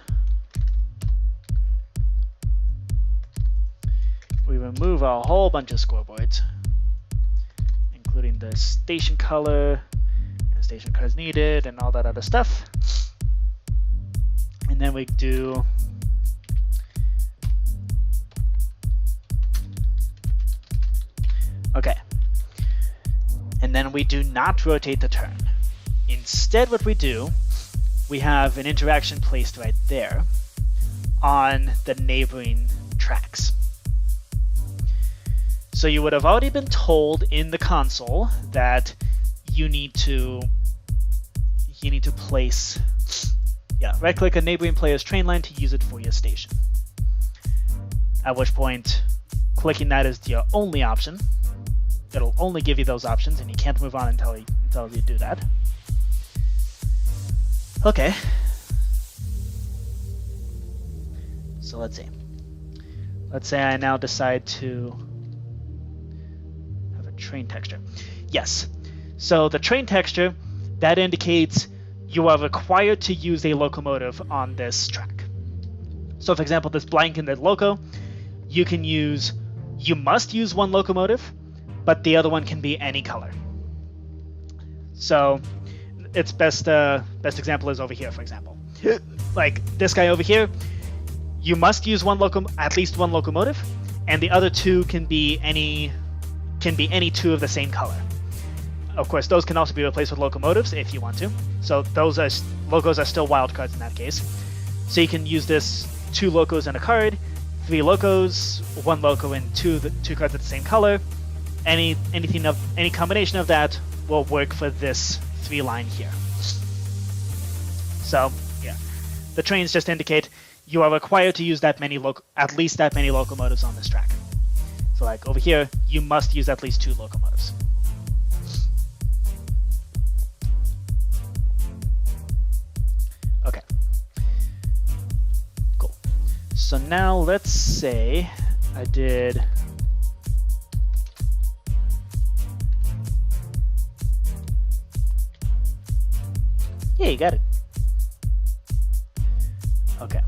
we remove a whole bunch of scoreboards, including the station color, and station cards needed, and all that other stuff. And then we do okay. And then we do not rotate the turn. Instead, what we do, we have an interaction placed right there on the neighboring tracks. So you would have already been told in the console that you need to place, right-click a neighboring player's train line to use it for your station. At which point, clicking that is your only option. It'll only give you those options, and you can't move on until you do that. Okay. So let's see. Let's say I now decide to have a train texture. Yes. So the train texture, that indicates you are required to use a locomotive on this track. So for example, this blank in the loco, you must use 1 locomotive, but the other one can be any color. So its best example is over here, for example. Like this guy over here, you must use at least one locomotive, and the other 2 can be any 2 of the same color. Of course, those can also be replaced with locomotives if you want to. So those logos are still wildcards in that case. So you can use this 2 locos and a card, 3 locos, 1 loco and two cards at the same color. Any combination of that will work for this 3 line here. So yeah, the trains just indicate you are required to use at least that many locomotives on this track. So like over here, you must use at least 2 locomotives. Okay. Cool. So now let's say I did yeah, you got it. Okay.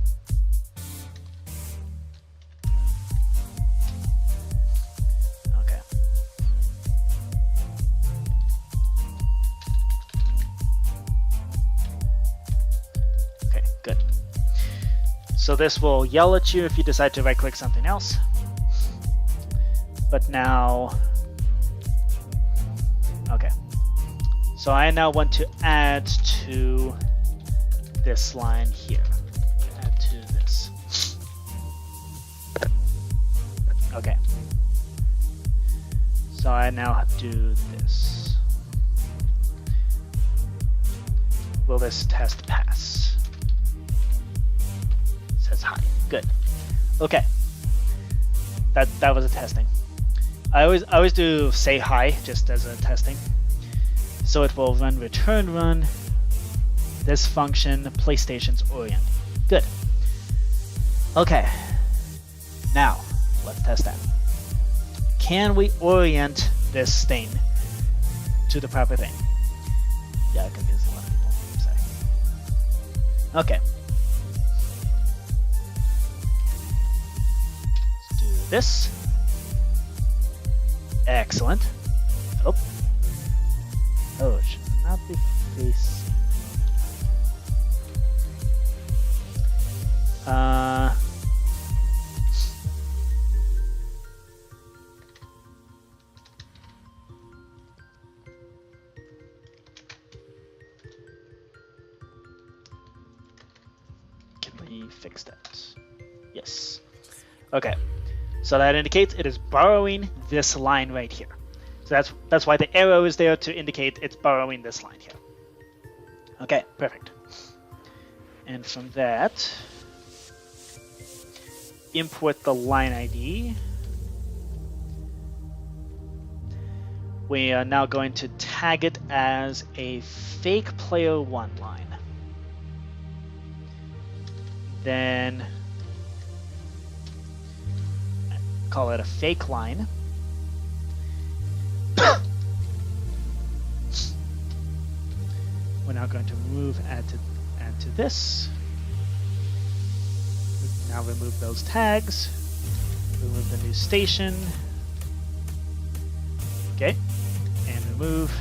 Okay. Okay, good. So this will yell at you if you decide to right-click something else. But now, okay. So I now want to add to this line here. Add to this. Okay. So I now have to do this. Will this test pass? It says hi. Good. Okay. That was a testing. I always do say hi just as a testing. So it will run return run this function PlayStation's orient. Good. Okay. Now let's test that. Can we orient this thing to the proper thing? Yeah, I confuse a lot of people. Sorry. Okay. Let's do this. Excellent. Oh. Oh, it should not be facing. Can we fix that? Yes. Okay. So that indicates it is borrowing this line right here. So that's why the arrow is there to indicate it's borrowing this line here. Okay, perfect. And from that, import the line ID. We are now going to tag it as a fake player 1 line. Then call it a fake line. We're now going to add to this. Now remove those tags. Remove the new station. Okay. And remove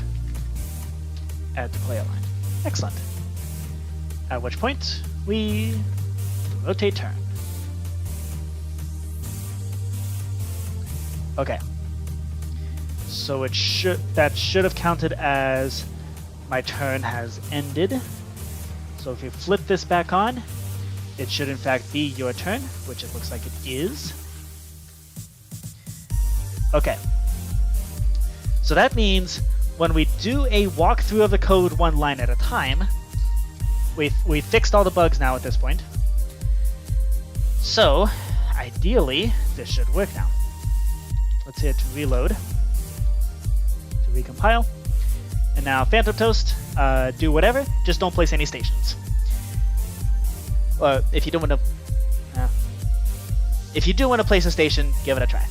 add to player line. Excellent. At which point we rotate turn. Okay. So that should have counted as my turn has ended. So if you flip this back on, it should in fact be your turn, which it looks like it is. Okay. So that means when we do a walkthrough of the code 1 line at a time, we fixed all the bugs now at this point. So ideally, this should work now. Let's hit reload to recompile. And now PhantomToast, do whatever, just don't place any stations. Or if you don't want to, if you do want to place a station, give it a try.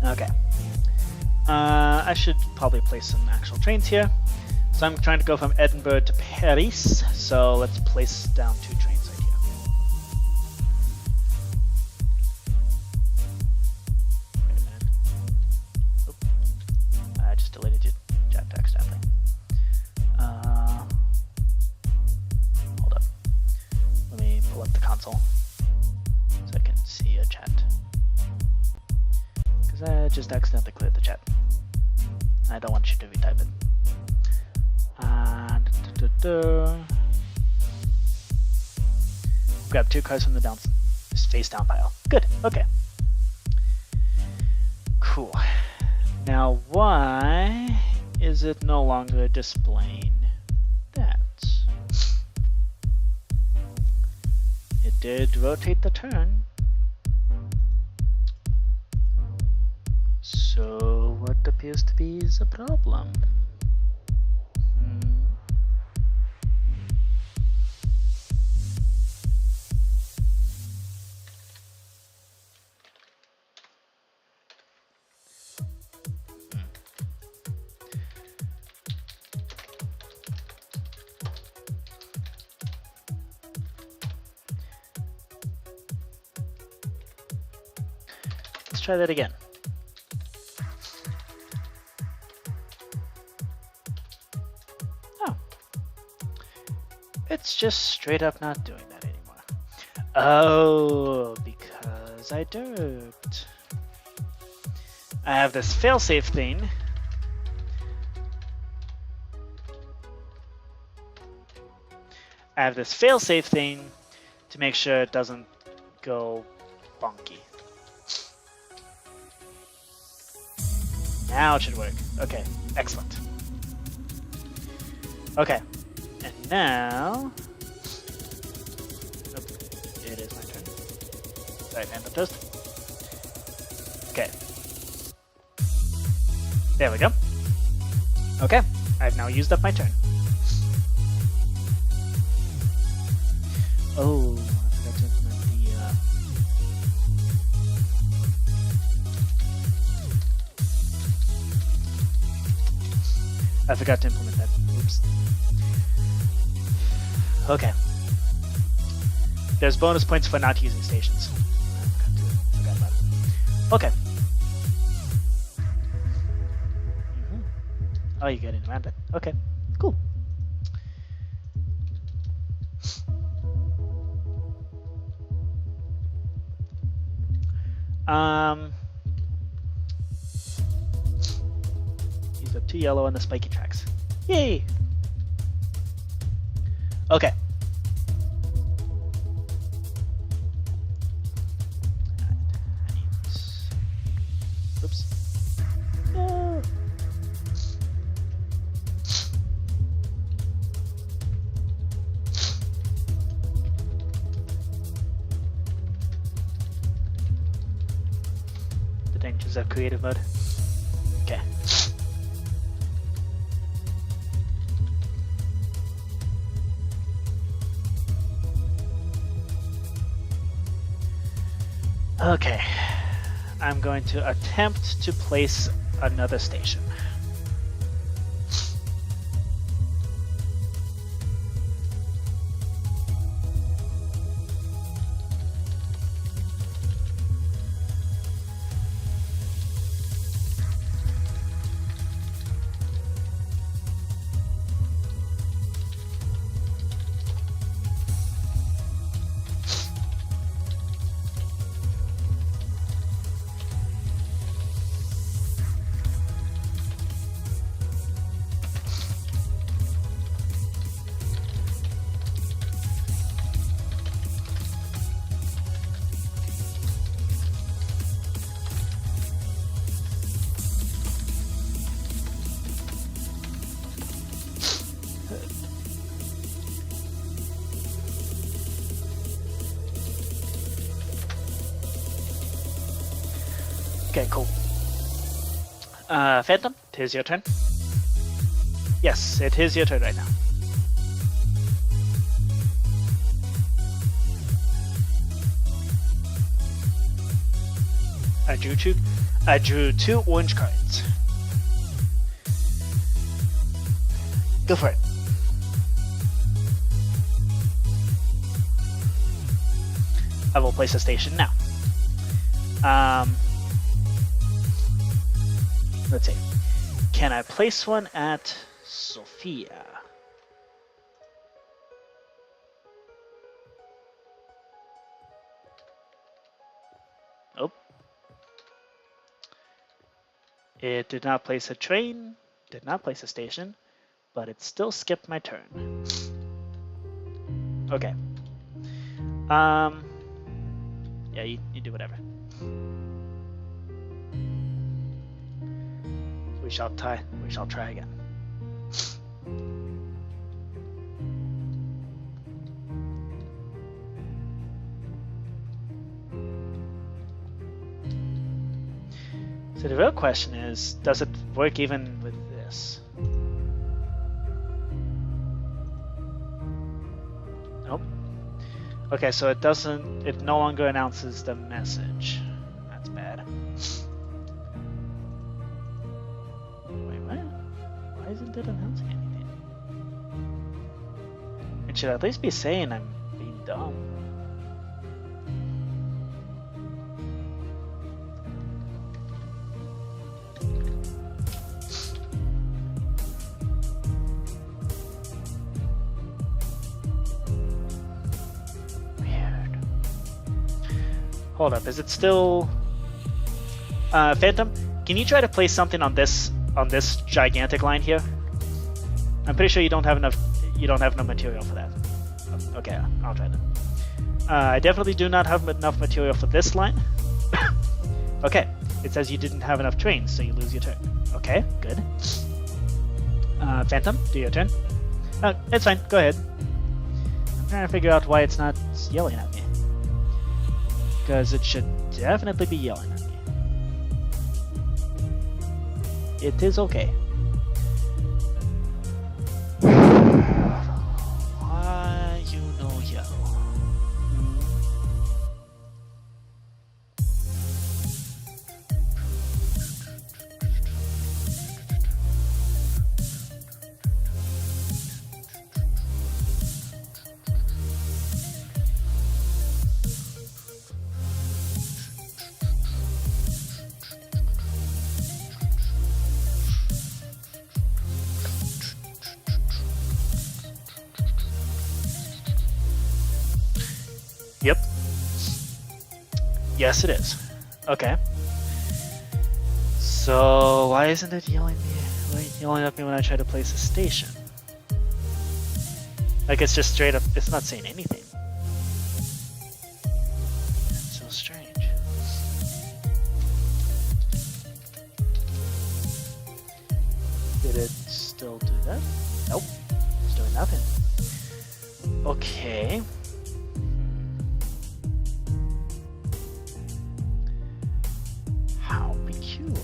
Okay. I should probably place some actual trains here. So I'm trying to go from Edinburgh to Paris. So let's place down 2 trains right here. Wait a minute. Oop. I just deleted your chat text, apparently. just accidentally cleared the chat. I don't want you to retype it. Grab 2 cards from the face down pile. Good, okay. Cool. Now why is it no longer displaying that? It did rotate the turn. So what appears to be the problem? Let's try that again. Oh. It's just straight up not doing that anymore. Oh, because I derped. I have this failsafe thing. I have this failsafe thing to make sure it doesn't go bonky. Now it should work. Okay, excellent. Okay, and now... Nope, it is my turn. Sorry, PhantomToast. Okay. There we go. Okay, I've now used up my turn. Oh, I forgot to implement I forgot to implement that. Oops. Okay. There's bonus points for not using stations. I forgot about it. Okay. Oh, you get in around it. Okay, cool. Use up 2 yellow on the spiky tracks. Yay! Okay. Oops. No. The dangers of creative mode. Okay. Okay, I'm going to attempt to place another station. Okay, cool. Phantom, it is your turn. Yes, it is your turn right now. I drew two orange cards. Go for it. I will place a station now. Let's see. Can I place one at Sophia? Oh. It did not place a train, did not place a station, but it still skipped my turn. Okay. Yeah, you do whatever. We shall try again. So the real question is, does it work even with this? Nope. Okay, so it no longer announces the message. That's bad. Wait, what? Why isn't it announcing anything? It should at least be saying I'm being dumb. Hold up, is it still Phantom? Can you try to place something on this gigantic line here? I'm pretty sure you don't have enough material for that. Okay, I'll try that. I definitely do not have enough material for this line. Okay, it says you didn't have enough trains, so you lose your turn. Okay, good. Phantom, do your turn. It's fine, go ahead. I'm trying to figure out why it's not yelling at me. Because it should definitely be yelling at me. It is okay. Why you no yell? Yep. Yes, it is. Okay. So why isn't it yelling at me when I try to place a station? Like it's just straight up. It's not saying anything. That's so strange. Did it still do that? Nope. It's doing nothing. Okay. How peculiar.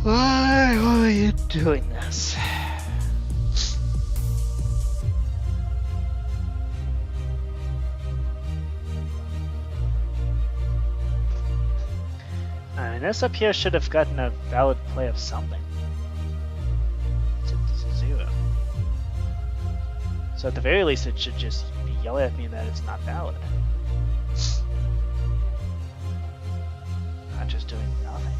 Why are you doing this? I mean, this up here should have gotten a valid play of something. It's a 0. So at the very least, it should just be yelling at me that it's not valid. Not just doing nothing.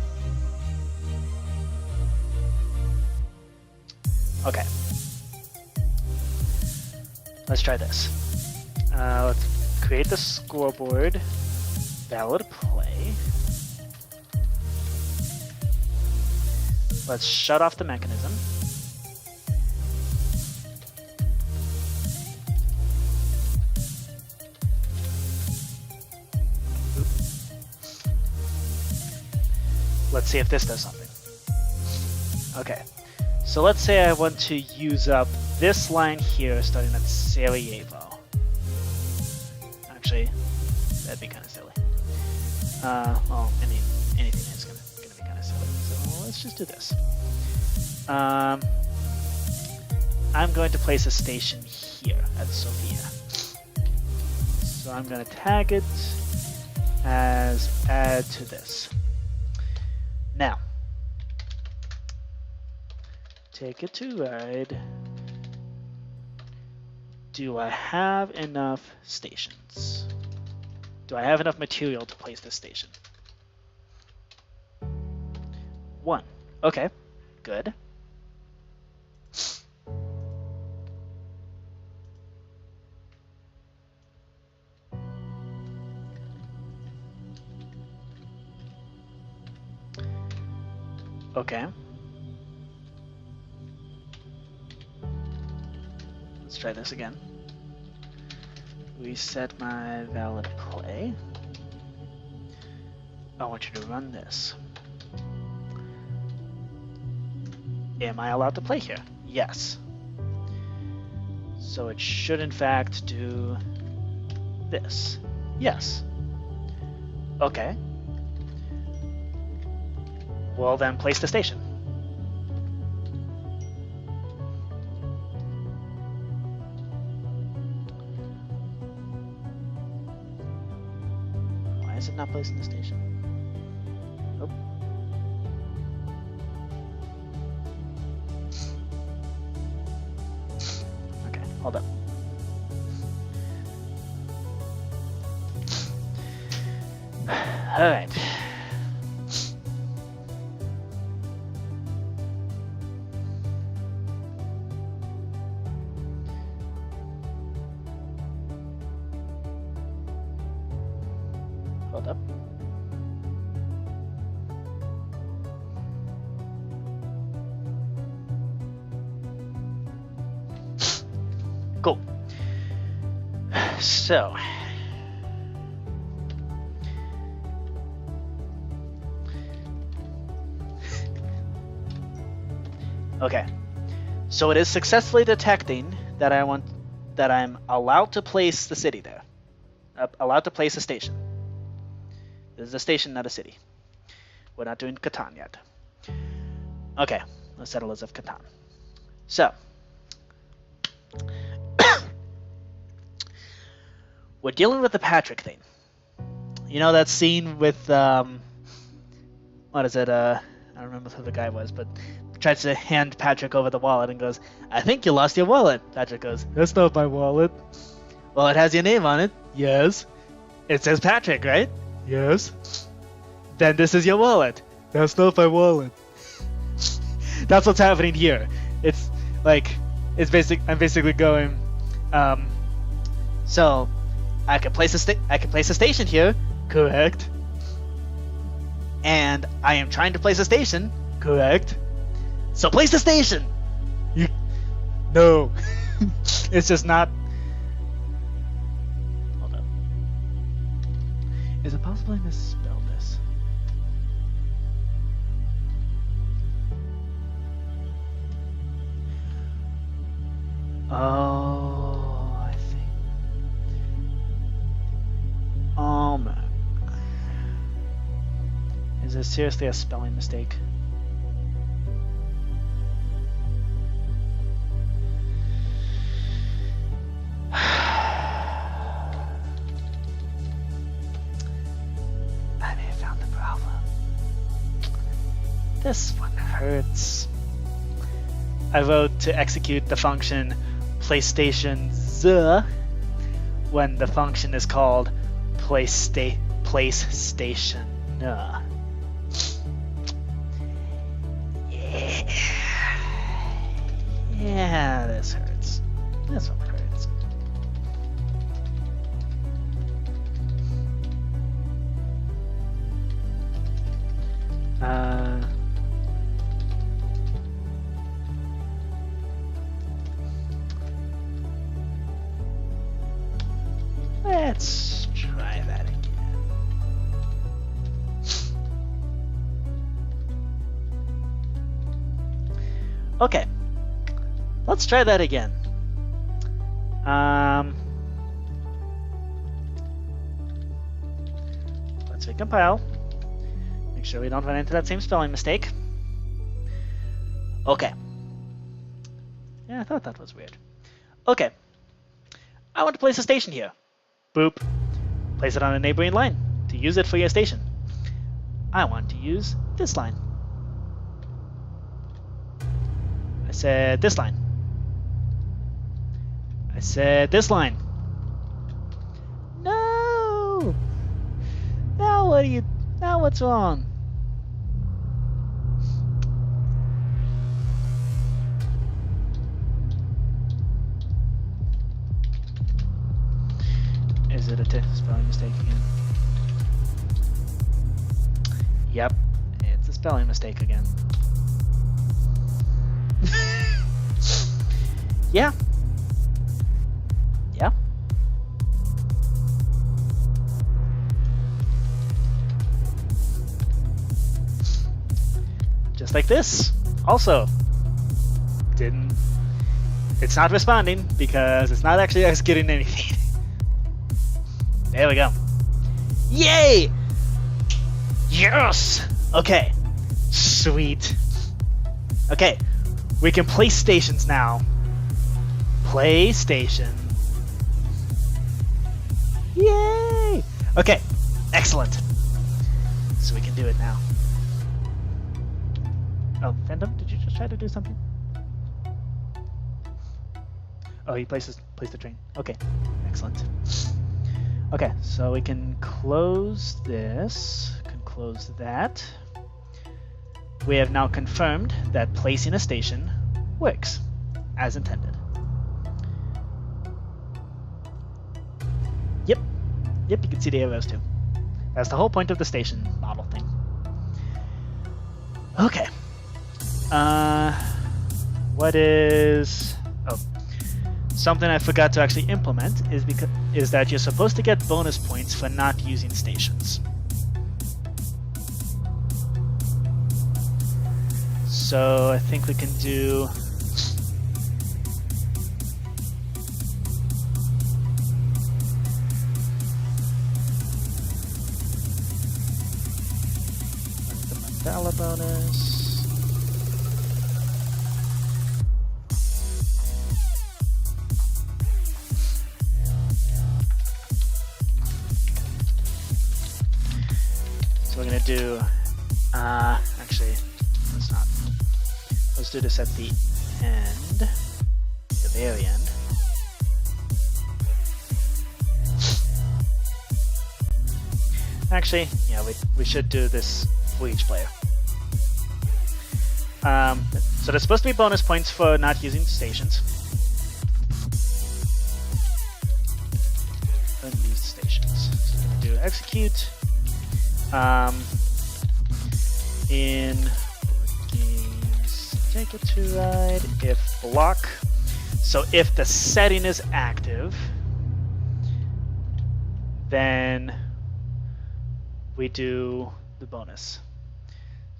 Okay. Let's try this. Let's create the scoreboard. Valid play. Let's shut off the mechanism. Let's see if this does something. Okay. So let's say I want to use up this line here starting at Sarajevo. Actually, that'd be kind of silly. Well, anything is gonna be kind of silly. So let's just do this. I I'm going to place a station here at Sophia. So I'm going to tag it as add to this. Now, take it to ride. Do I have enough stations? Do I have enough material to place this station? 1. Okay, good. Okay. Let's try this again. Reset my valid play. I want you to run this. Am I allowed to play here? Yes. So it should in fact do this. Yes. Okay. Well then place the station. Why is it not placing the station? Oh. Okay, hold up. All right. Hold up. Cool. So. Okay. So it is successfully detecting that I'm allowed to place the city there. Allowed to place a station. This is a station, not a city. We're not doing Catan yet. Okay, let's settle as of Catan. So, we're dealing with the Patrick thing. You know that scene with, what is it, I don't remember who the guy was, but tries to hand Patrick over the wallet and goes, I think you lost your wallet. Patrick goes, that's not my wallet. Well, it has your name on it. Yes. It says Patrick, right? Yes. Then this is your wallet. That's not my wallet. That's what's happening here. It's like, I'm basically going, so I can place a station here, correct? And I am trying to place a station, correct? So place the station. No. It's just not. Hold up. Is it possible I misspelled this? Oh, I think. Oh man. Is this seriously a spelling mistake? I may have found the problem. This one hurts. I wrote to execute the function PlayStation when the function is called place station. Yeah, this hurts. This one hurts. Let's try that again. Okay, let's try that again. Let's recompile. Make sure we don't run into that same spelling mistake. Okay. Yeah, I thought that was weird. Okay. I want to place a station here. Boop. Place it on a neighboring line to use it for your station. I want to use this line. I said this line. I said this line. No! Now what do you... Now what's wrong? Is it a spelling mistake again? Yep, it's a spelling mistake again. Yeah. Yeah. Just like this. Also, it's not responding because it's not actually executing anything. There we go. Yay! Yes! Okay. Sweet. Okay. We can place stations now. Play station. Yay! Okay. Excellent. So we can do it now. Oh, Phantom, did you just try to do something? Oh, he placed the train. Okay. Excellent. Okay, so we can close this, can close that. We have now confirmed that placing a station works as intended. Yep, you can see the arrows too. That's the whole point of the station model thing. Okay. What is... Oh. Something I forgot to actually implement is that you're supposed to get bonus points for not using stations. So I think we can do... the Mandala bonus. We're gonna do, actually, let's not. Let's do this at the end, the very end. Actually, yeah, we should do this for each player. So there's supposed to be bonus points for not using stations. Unused stations. So we're gonna do execute. In board games, take it to ride if block. So if the setting is active, then we do the bonus.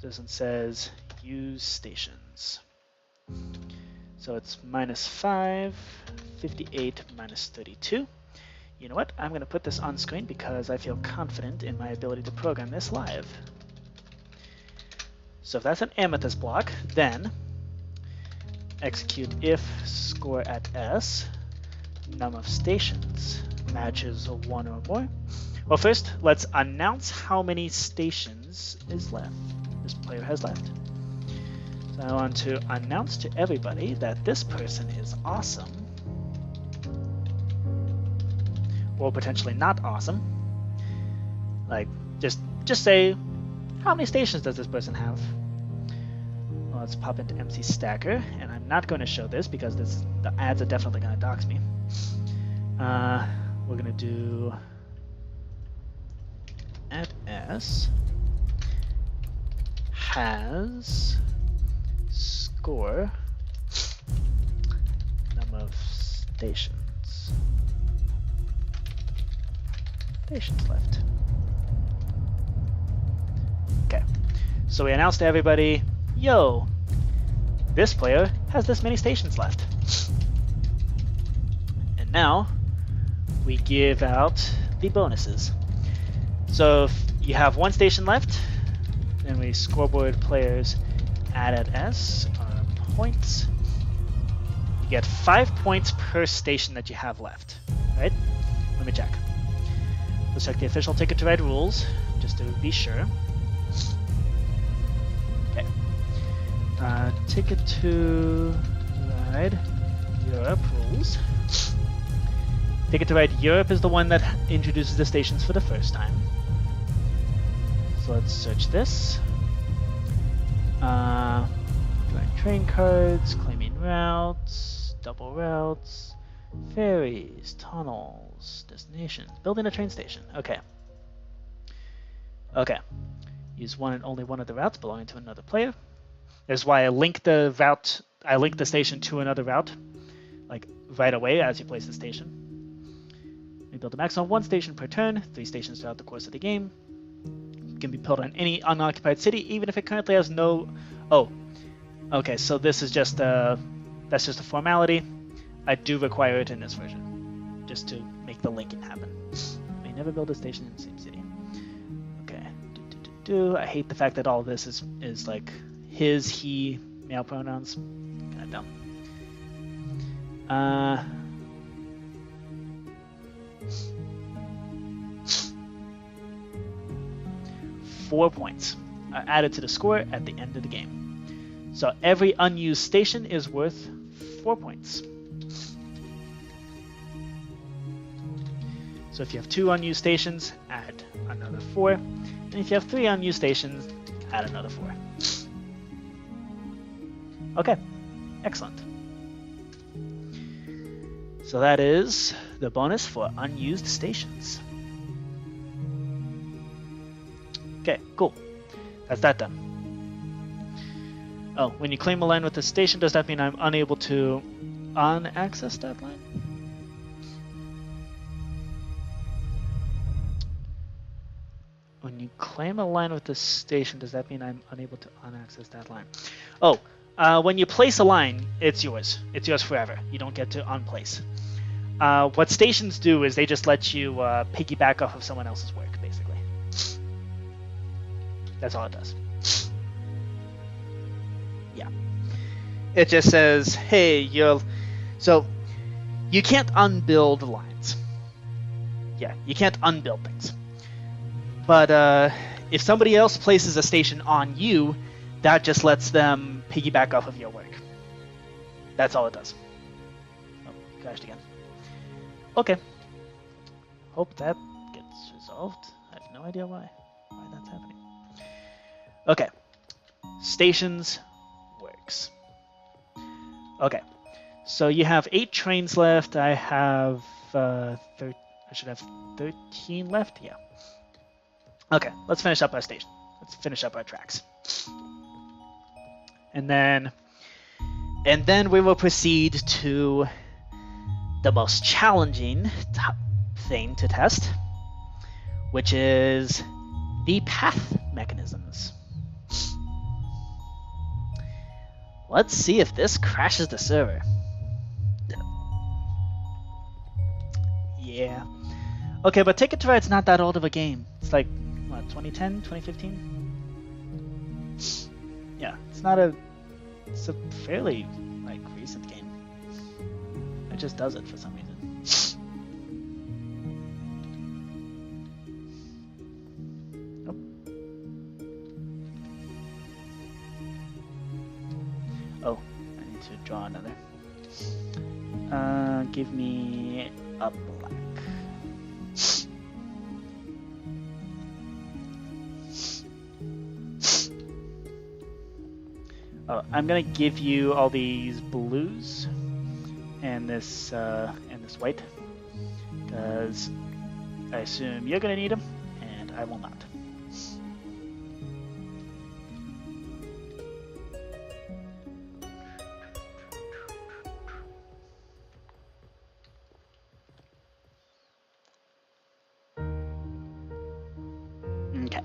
This one says use stations. So it's -5, 58 minus 32. You know what? I'm going to put this on screen because I feel confident in my ability to program this live. So if that's an amethyst block, then execute if score at S, num of stations matches 1 or more. Well, first, let's announce how many stations is left. This player has left. So I want to announce to everybody that this person is awesome. Or potentially not awesome. Like, just say, how many stations does this person have? Well, let's pop into MC Stacker, and I'm not going to show this because the ads are definitely going to dox me. We're going to do at S has score number of stations. Stations left. Okay, so we announced to everybody, yo, this player has this many stations left. And now we give out the bonuses. So if you have 1 station left, then we scoreboard players add at S points. You get 5 points per station that you have left, right? Let me check. Let's check the official Ticket to Ride rules, just to be sure. Okay. Ticket to Ride Europe rules. Ticket to Ride Europe is the one that introduces the stations for the first time. So let's search this. Train cards, claiming routes, double routes, ferries, tunnels, destinations, building a train station. Okay. Okay. Use one and only one of the routes belonging to another player. That's why I link the route. I link the station to another route, like right away as you place the station. We build a maximum of 1 station per turn, 3 stations throughout the course of the game. It can be built on any unoccupied city, even if it currently has no. Oh. Okay, so this is just that's just a formality. I do require it in this version, just to make the linking happen. May never build a station in the same city. Okay. I hate the fact that all this is like his, he, male pronouns. Kind of dumb. 4 points are added to the score at the end of the game. So every unused station is worth 4 points. So if you have 2 unused stations, add another 4. And if you have 3 unused stations, add another 4. Okay, excellent. So that is the bonus for unused stations. Okay, cool. That's that done. Oh, when you claim a line with the station, does that mean I'm unable to unaccess that line? When you claim a line with the station, does that mean I'm unable to unaccess that line? Oh, when you place a line, it's yours. It's yours forever. You don't get to unplace. What stations do is they just let you piggyback off of someone else's work, basically. That's all it does. Yeah. It just says, hey, so you can't unbuild lines. Yeah, you can't unbuild things. But if somebody else places a station on you, that just lets them piggyback off of your work. That's all it does. Oh, crashed again. Okay. Hope that gets resolved. I have no idea why that's happening. Okay. Stations works. Okay. So you have 8 trains left. I have I should have 13 left. Yeah. Okay. Let's finish up our station. Let's finish up our tracks. And then we will proceed to the most challenging thing to test, which is the path mechanisms. Let's see if this crashes the server. Yeah. Okay, but Ticket to Ride's not that old of a game. It's like, what, 2010, 2015? Yeah, it's a fairly, like, recent game. It just does it for some reason. Oh, I need to draw another. Give me a black. Oh, I'm gonna give you all these blues and this white, because I assume you're gonna need them, and I will not. Okay.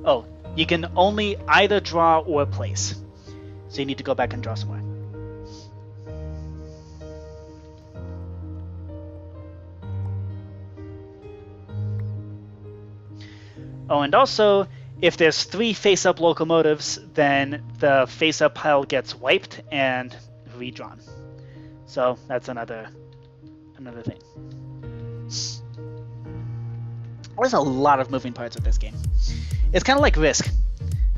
Oh, you can only either draw or place. So you need to go back and draw some more. Oh, and also, if there's 3 face-up locomotives, then the face-up pile gets wiped and redrawn. So that's another thing. There's a lot of moving parts with this game. It's kind of like Risk.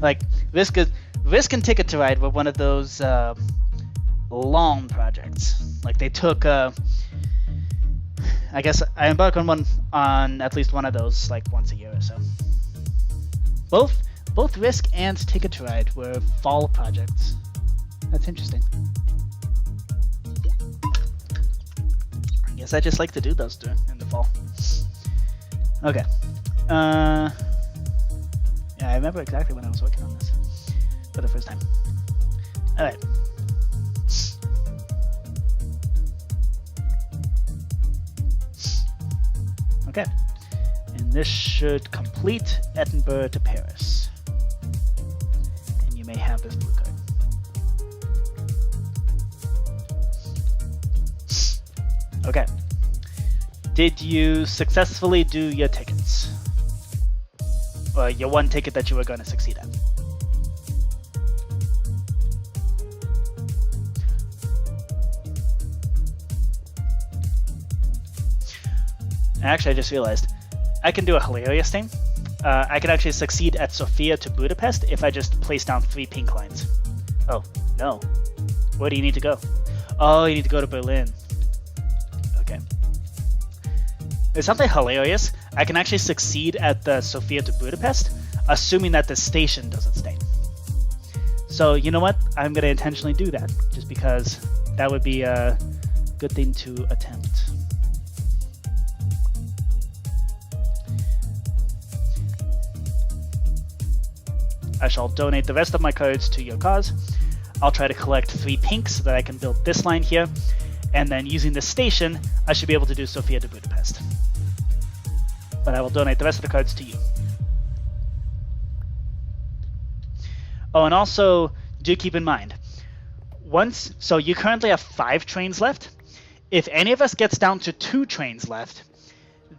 Like Risk and Ticket to Ride were one of those long projects. Like they took. I guess I embark on at least one of those like once a year or so. Both Risk and Ticket to Ride were fall projects. That's interesting. I guess I just like to do those in the fall. Okay. Yeah, I remember exactly when I was working on this for the first time. All right. Okay. And this should complete Edinburgh to Paris. And you may have this blue card. Okay. Did you successfully do your tickets? Or your one ticket that you were going to succeed at? Actually, I just realized I can do a hilarious thing. I can actually succeed at Sofia to Budapest if I just place down 3 pink lines. Oh, no. Where do you need to go? Oh, you need to go to Berlin. Okay. There's something hilarious. I can actually succeed at the Sofia to Budapest, assuming that the station doesn't stay. So, you know what? I'm going to intentionally do that, just because that would be a good thing to attempt. I shall donate the rest of my cards to your cause. I'll try to collect 3 pinks so that I can build this line here. And then using the station, I should be able to do Sofia to Budapest. But I will donate the rest of the cards to you. Oh, and also, do keep in mind, so you currently have 5 trains left. If any of us gets down to 2 trains left,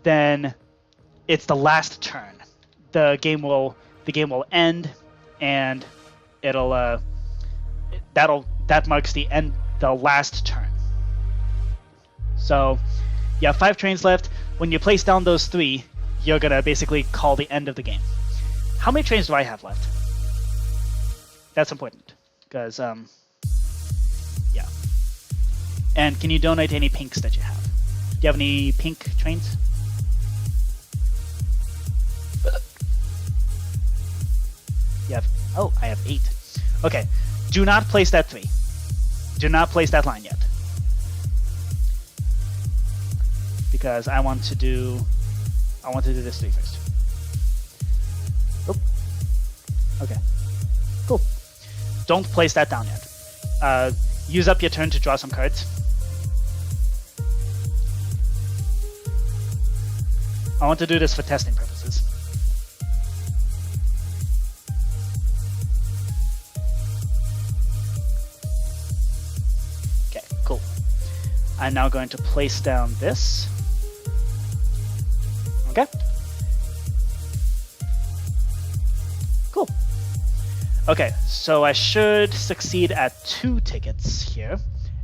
then it's the last turn. The game will end, and it'll that marks the end, the last turn. So you have 5 trains left. When you place down those 3, you're gonna basically call the end of the game. How many trains do I have left? That's important, because yeah. And can you donate any pinks that you have? Do you have any pink trains? You have, oh, I have 8. Okay, do not place that 3. Do not place that line yet, because I want to do this 3 first. Oh, okay, cool. Don't place that down yet. Use up your turn to draw some cards. I want to do this for testing purposes. Okay, cool. I'm now going to place down this. Okay. Cool. Okay, so I should succeed at 2 tickets here.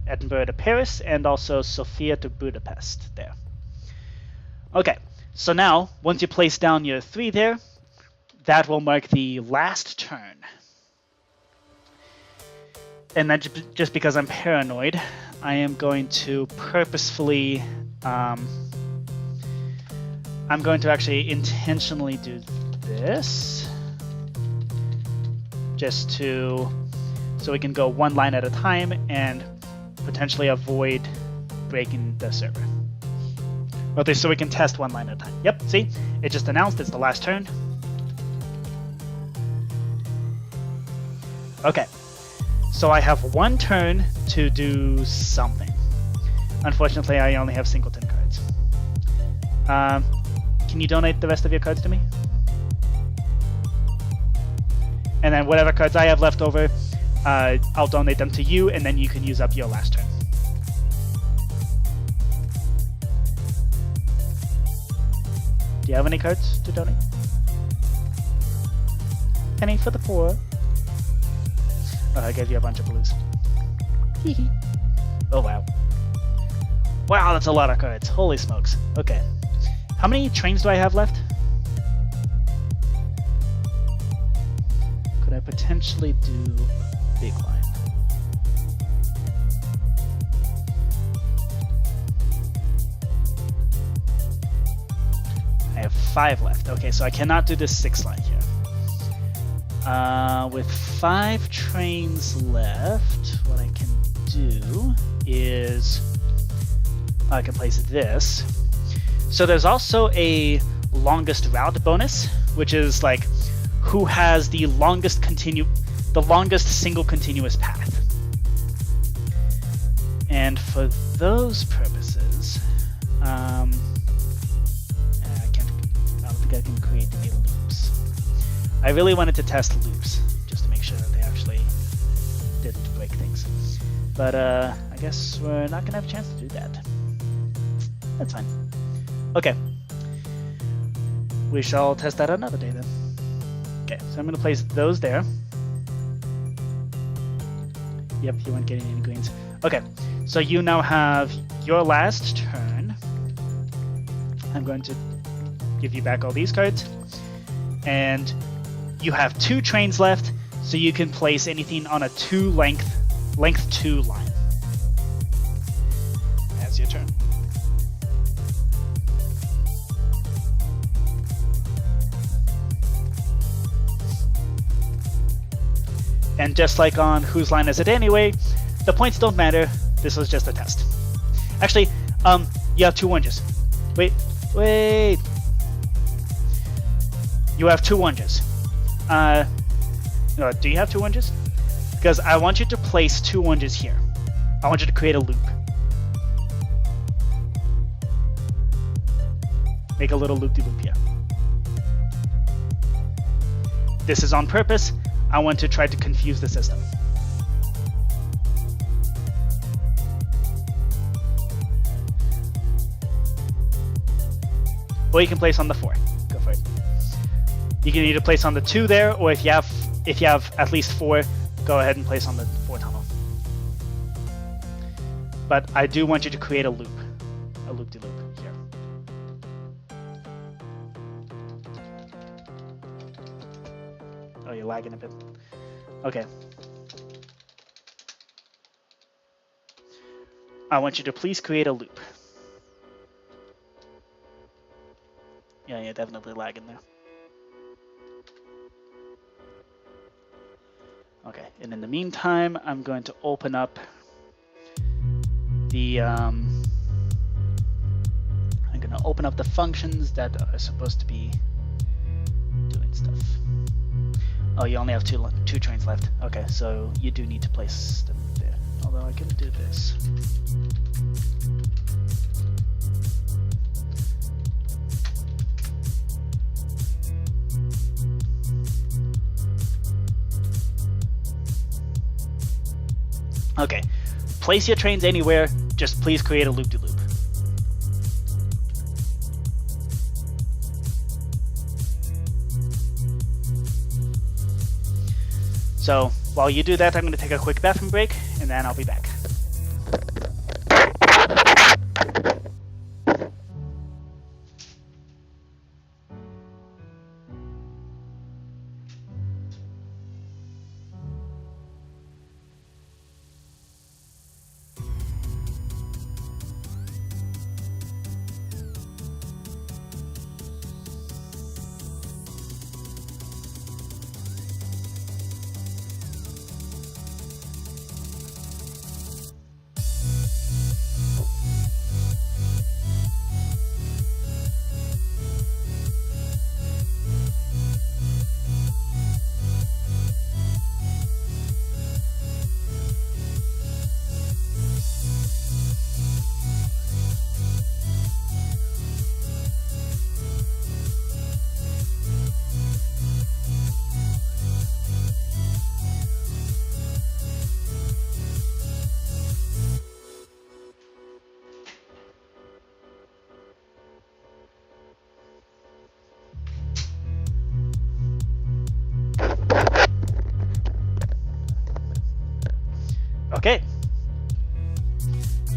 Edinburgh to Paris and also Sofia to Budapest there. Okay, so now, once you place down your 3 there, that will mark the last turn. And then just because I'm paranoid, I am going to purposefully... I'm going to actually intentionally do this. Just so we can go 1 line at a time and potentially avoid breaking the server. Okay, so we can test 1 line at a time. Yep, see? It just announced it's the last turn. Okay, so I have 1 turn to do something. Unfortunately, I only have singleton cards. Can you donate the rest of your cards to me? And then whatever cards I have left over, I'll donate them to you, and then you can use up your last turn. Do you have any cards to donate? Penny for the poor. Oh, I gave you a bunch of blues. Oh, wow. Wow, that's a lot of cards. Holy smokes. Okay. How many trains do I have left? Could I potentially do big line? I have 5 left. Okay, so I cannot do this 6 line here. With 5 trains left, what I can do is I can place this. So there's also a longest route bonus, which is like who has the longest single continuous path. And for those purposes, I don't think I can create any loops. I really wanted to test loops just to make sure that they actually didn't break things. But I guess we're not gonna have a chance to do that. That's fine. Okay. We shall test that another day then. Okay, so I'm gonna place those there. Yep, you weren't getting any greens. Okay, so you now have your last turn. I'm going to give you back all these cards. And you have 2 trains left, so you can place anything on a length 2 line. That's your turn. And just like on Whose Line Is It Anyway, the points don't matter. This was just a test. Actually, you have 2 oranges. Wait. You have 2 oranges. Do you have 2 oranges? Because I want you to place 2 oranges here. I want you to create a loop. Make a little loop-de-loop here. This is on purpose. I want to try to confuse the system. Or you can place on the 4. Go for it. You can either place on the 2 there, or if you have at least 4, go ahead and place on the 4 tunnel. But I do want you to create a loop-de-loop here. Oh, you're lagging a bit. Okay. I want you to please create a loop. Yeah, you're definitely lagging there. Okay, and in the meantime, I'm going to open up the functions that are supposed to be doing stuff. Oh, you only have two trains left. Okay, so you do need to place them there. Although I can do this. Okay, place your trains anywhere, just please create a loop-de-loop. So, while you do that, I'm going to take a quick bathroom break, and then I'll be back.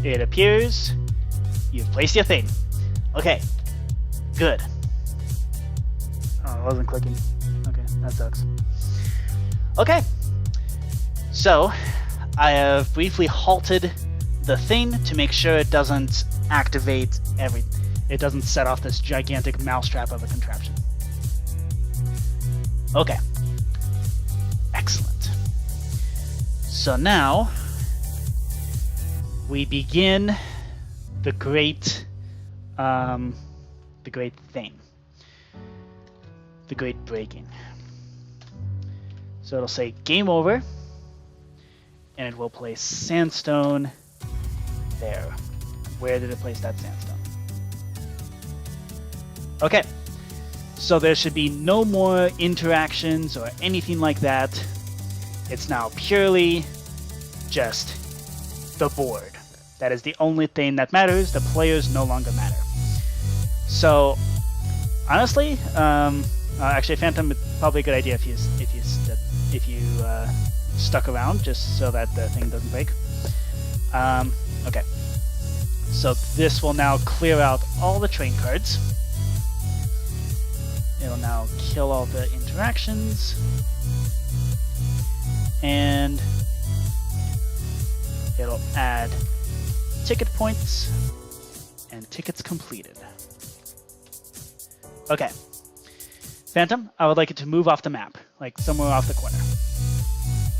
It appears you've placed your thing. Okay, good. Oh, it wasn't clicking. Okay, that sucks. Okay, so I have briefly halted the thing to make sure it doesn't activate it doesn't set off this gigantic mousetrap of a contraption. Okay, excellent. So now we begin the great thing, the great breaking. So it'll say game over, and it will place sandstone there. Where did it place that sandstone? Okay, so there should be no more interactions or anything like that. It's now purely just the board. That is the only thing that matters. The players no longer matter. So, honestly, actually, Phantom, it's probably a good idea if you stuck around just so that the thing doesn't break. Okay. So this will now clear out all the train cards. It'll now kill all the interactions. And it'll add ticket points and tickets completed. Okay. Phantom, I would like it to move off the map, like somewhere off the corner.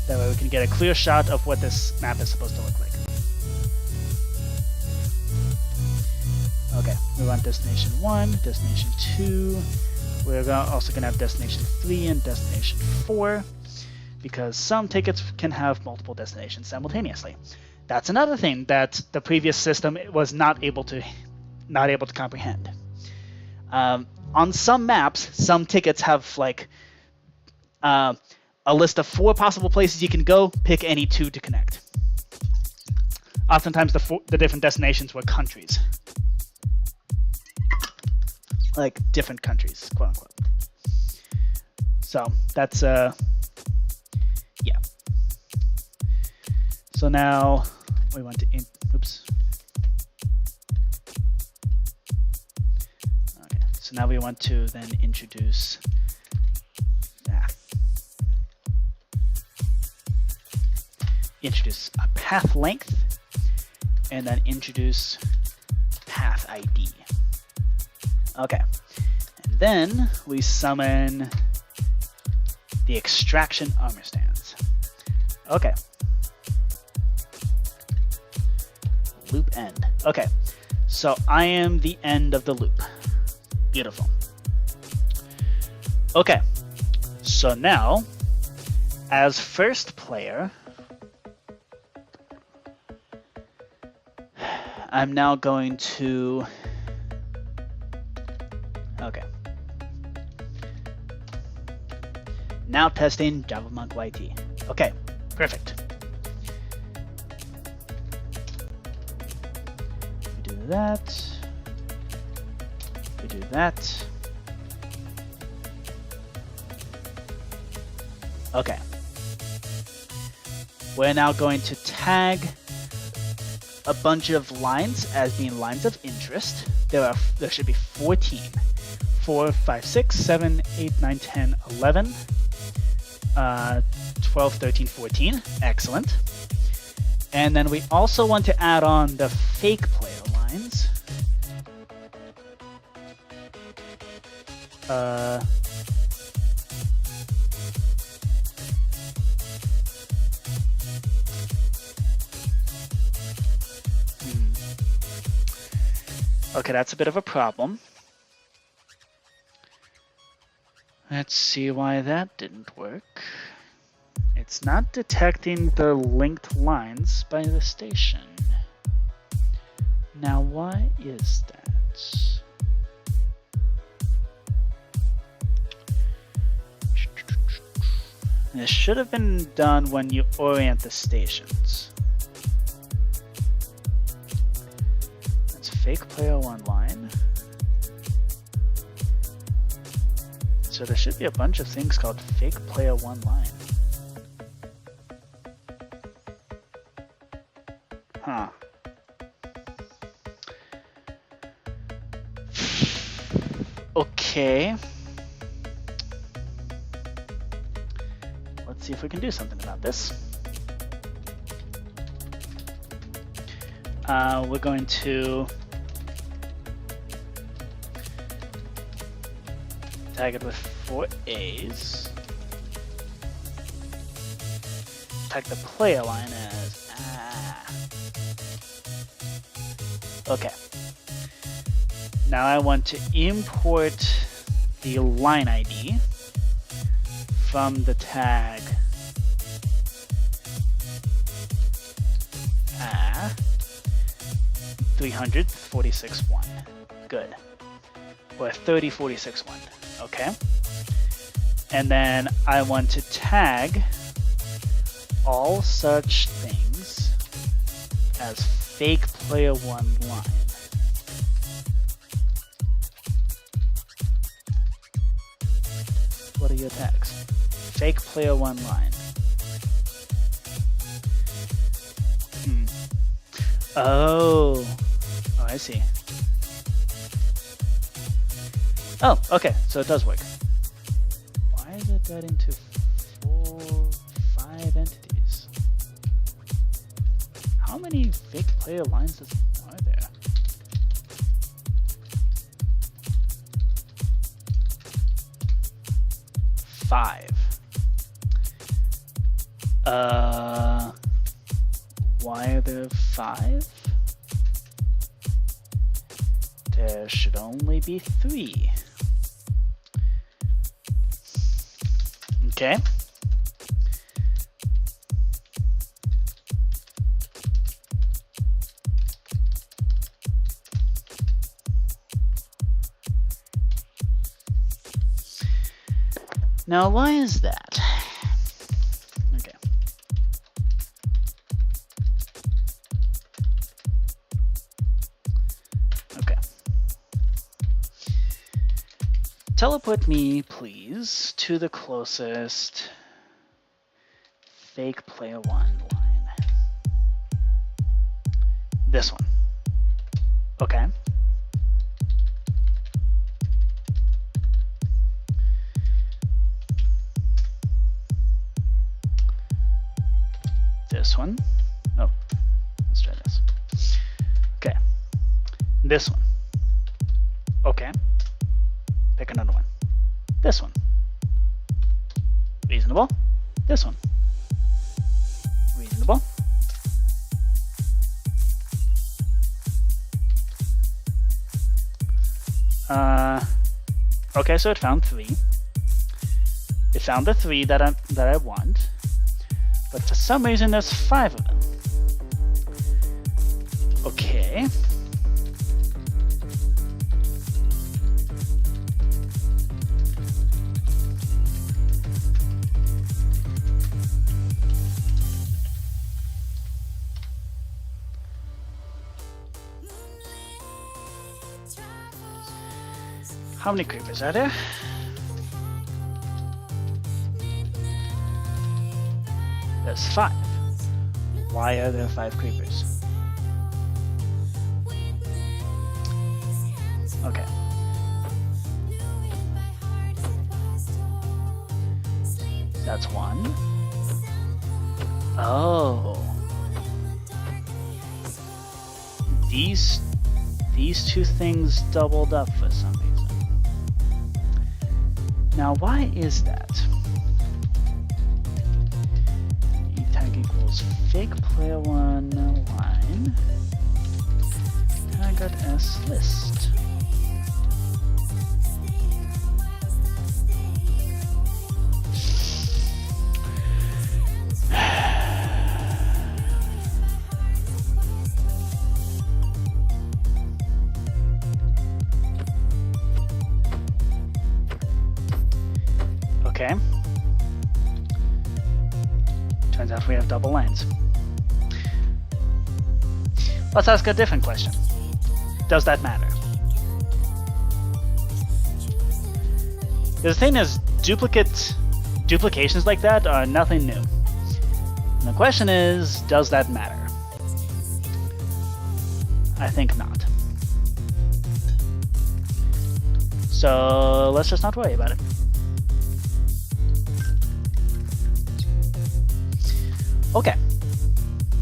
That way we can get a clear shot of what this map is supposed to look like. Okay, we want Destination 1, Destination 2. We're also going to have Destination 3 and Destination 4, because some tickets can have multiple destinations simultaneously. That's another thing that the previous system was not able to comprehend. On some maps, some tickets have like a list of 4 possible places you can go. Pick any 2 to connect. Oftentimes, the different destinations were countries, like different countries, quote unquote. So that's yeah. So now we want to oops. Okay. So now we want to then introduce a path length, and then introduce path ID. Okay, and then we summon the extraction armor stands. Okay. Loop end. Okay, so I am the end of the loop. Beautiful. Okay, so now, as first player, I'm now going to... Okay. Now testing JavaMonk YT. Okay, perfect. We do that. We do that. Okay. We're now going to tag a bunch of lines as being lines of interest. There should be 14. 4, 5, 6, 7, 8, 9, 10, 11, 12, 13, 14. Excellent. And then we also want to add on the fake player lines. Okay, that's a bit of a problem. Let's see why that didn't work. It's not detecting the linked lines by the station. Now, why is that? This should have been done when you orient the stations. That's fake player 1 line. So there should be a bunch of things called fake player 1 line. Huh. Okay. Let's see if we can do something about this. We're going to tag it with 4 A's. Tag the player line as Okay. Now I want to import the line ID from the tag 346.1. Good. Or 3046.1. Okay. And then I want to tag all such things as fake player 1 line. What are your tags? Fake player 1 line. Oh, I see. Oh, okay, so it does work. Why is it that into 4, 5 entities? How many fake player lines are there? Five. Why are there 5? There should only be 3. Okay. Now, why is that? Okay. Okay. Teleport me, please, to the closest fake player 1 line. This one. Okay. This one. Oh, let's try this. Okay. This one. Okay. Pick another one. This one. Reasonable. This one. Reasonable. Okay, so it found 3. It found the 3 that I want. But for some reason, there's 5 of them. Okay. How many creepers are there? There's 5. Why are there 5 creepers? Okay. That's 1. Oh. These 2 things doubled up for some reason. Now, why is that? Equals fake player 1 line. I got S list. Okay. Turns out we have double lines. Let's ask a different question. Does that matter? The thing is, duplications like that are nothing new. And the question is, does that matter? I think not. So let's just not worry about it. Okay.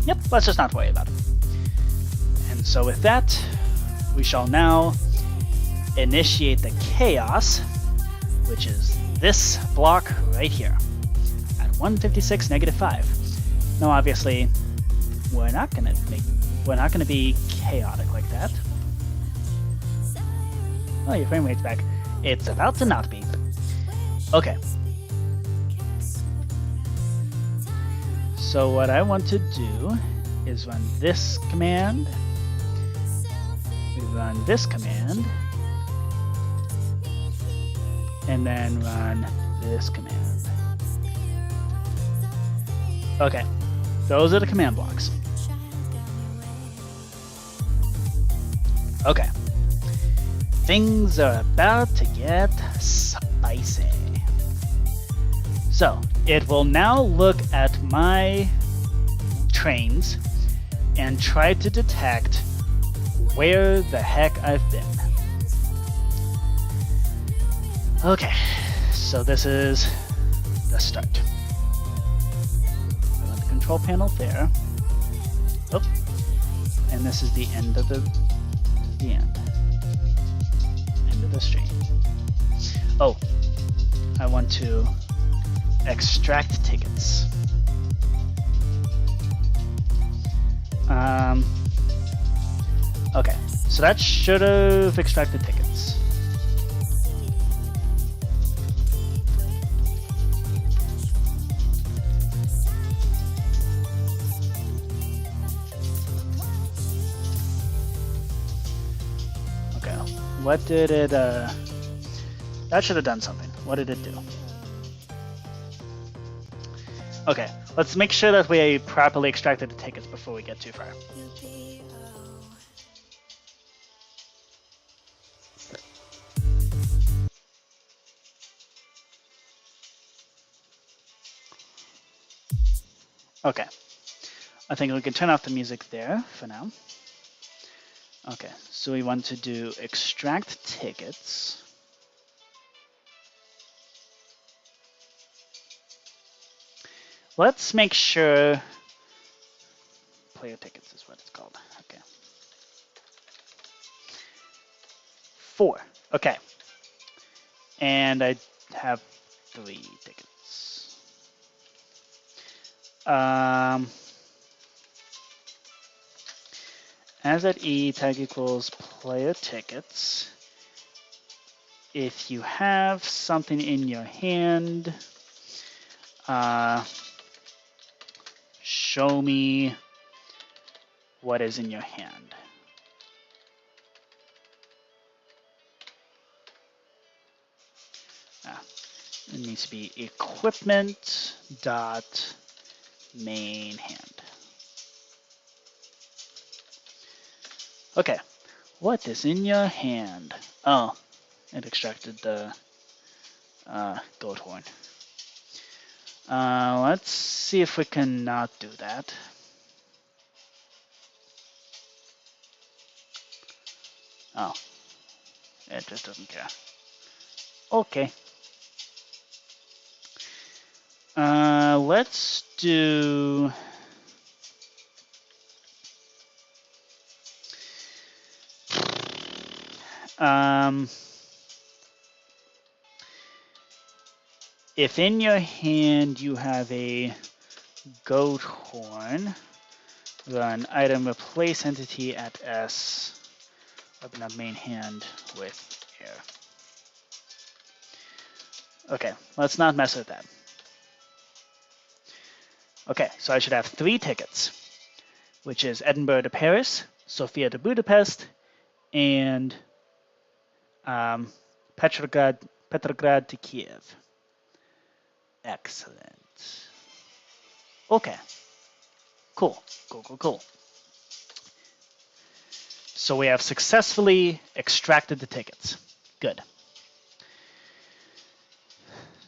Yep, let's just not worry about it. And so with that, we shall now initiate the chaos, which is this block right here at 156 -5. Now obviously we're not gonna be chaotic like that. Oh, your frame rate's back. It's about to not be. Okay. So what I want to do is run this command. We run this command. And then run this command. Okay. Those are the command blocks. Okay. Things are about to get spicy. So, it will now look at my trains and try to detect where the heck I've been. Okay, so this is the start. The control panel there. Oh, and this is the end of the end. End of the stream. Oh, I want to extract tickets. Okay, so that should have extracted tickets. Okay, what did it, that should have done something. What did it do? Okay, let's make sure that we properly extracted the tickets before we get too far. Okay, I think we can turn off the music there for now. Okay, so we want to do extract tickets. Let's make sure player tickets is what it's called. Okay. 4. Okay. And I have 3 tickets. As at E, tag equals player tickets. If you have something in your hand, show me what is in your hand. It needs to be equipment dot main hand. Okay, what is in your hand? Oh, it extracted the goat horn. Let's see if we can not do that. Oh, it just doesn't care. Okay. Let's do... if in your hand you have a goat horn, run item replace entity at S, open up main hand with air. Okay, let's not mess with that. Okay, so I should have 3 tickets, which is Edinburgh to Paris, Sofia to Budapest, and Petrograd to Kiev. Excellent. Okay. Cool. Cool. So we have successfully extracted the tickets. Good.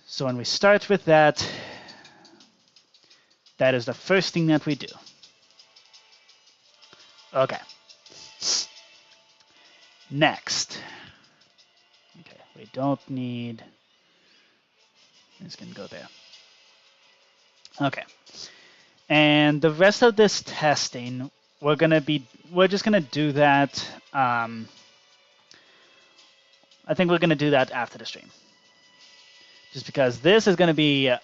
So when we start with that, that is the first thing that we do. Okay. Next. Okay, We don't need... This can go there. Okay. And the rest of this testing, we're just gonna do that. I think we're gonna do that after the stream, just because this is gonna be a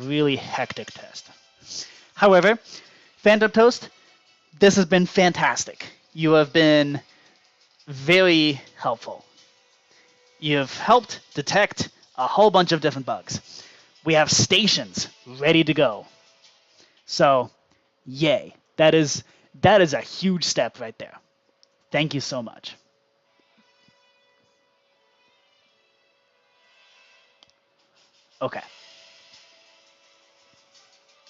really hectic test. However, Phantom Toast, this has been fantastic. You have been very helpful. You have helped detect a whole bunch of different bugs. We have stations ready to go. So, yay. That is a huge step right there. Thank you so much. Okay.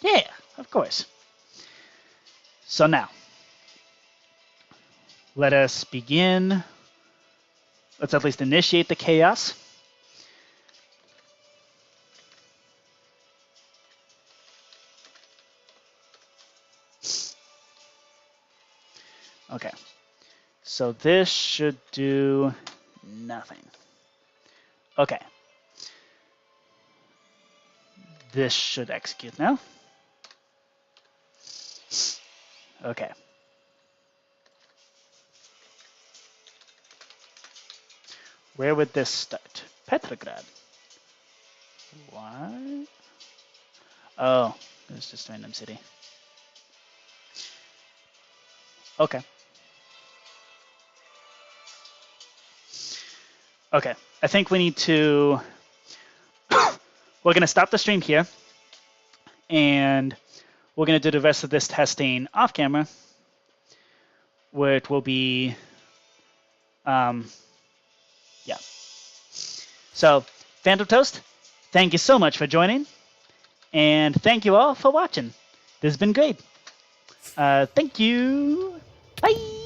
Yeah, of course. So now, let us begin. Let's at least initiate the chaos. Okay, so this should do nothing. Okay. This should execute now. Okay. Where would this start? Petrograd. What? Oh, it's just a random city. Okay. Okay, I think we need to... We're going to stop the stream here, and we're going to do the rest of this testing off camera, where it will be... yeah. So, Phantom Toast, thank you so much for joining, and thank you all for watching. This has been great. Thank you. Bye.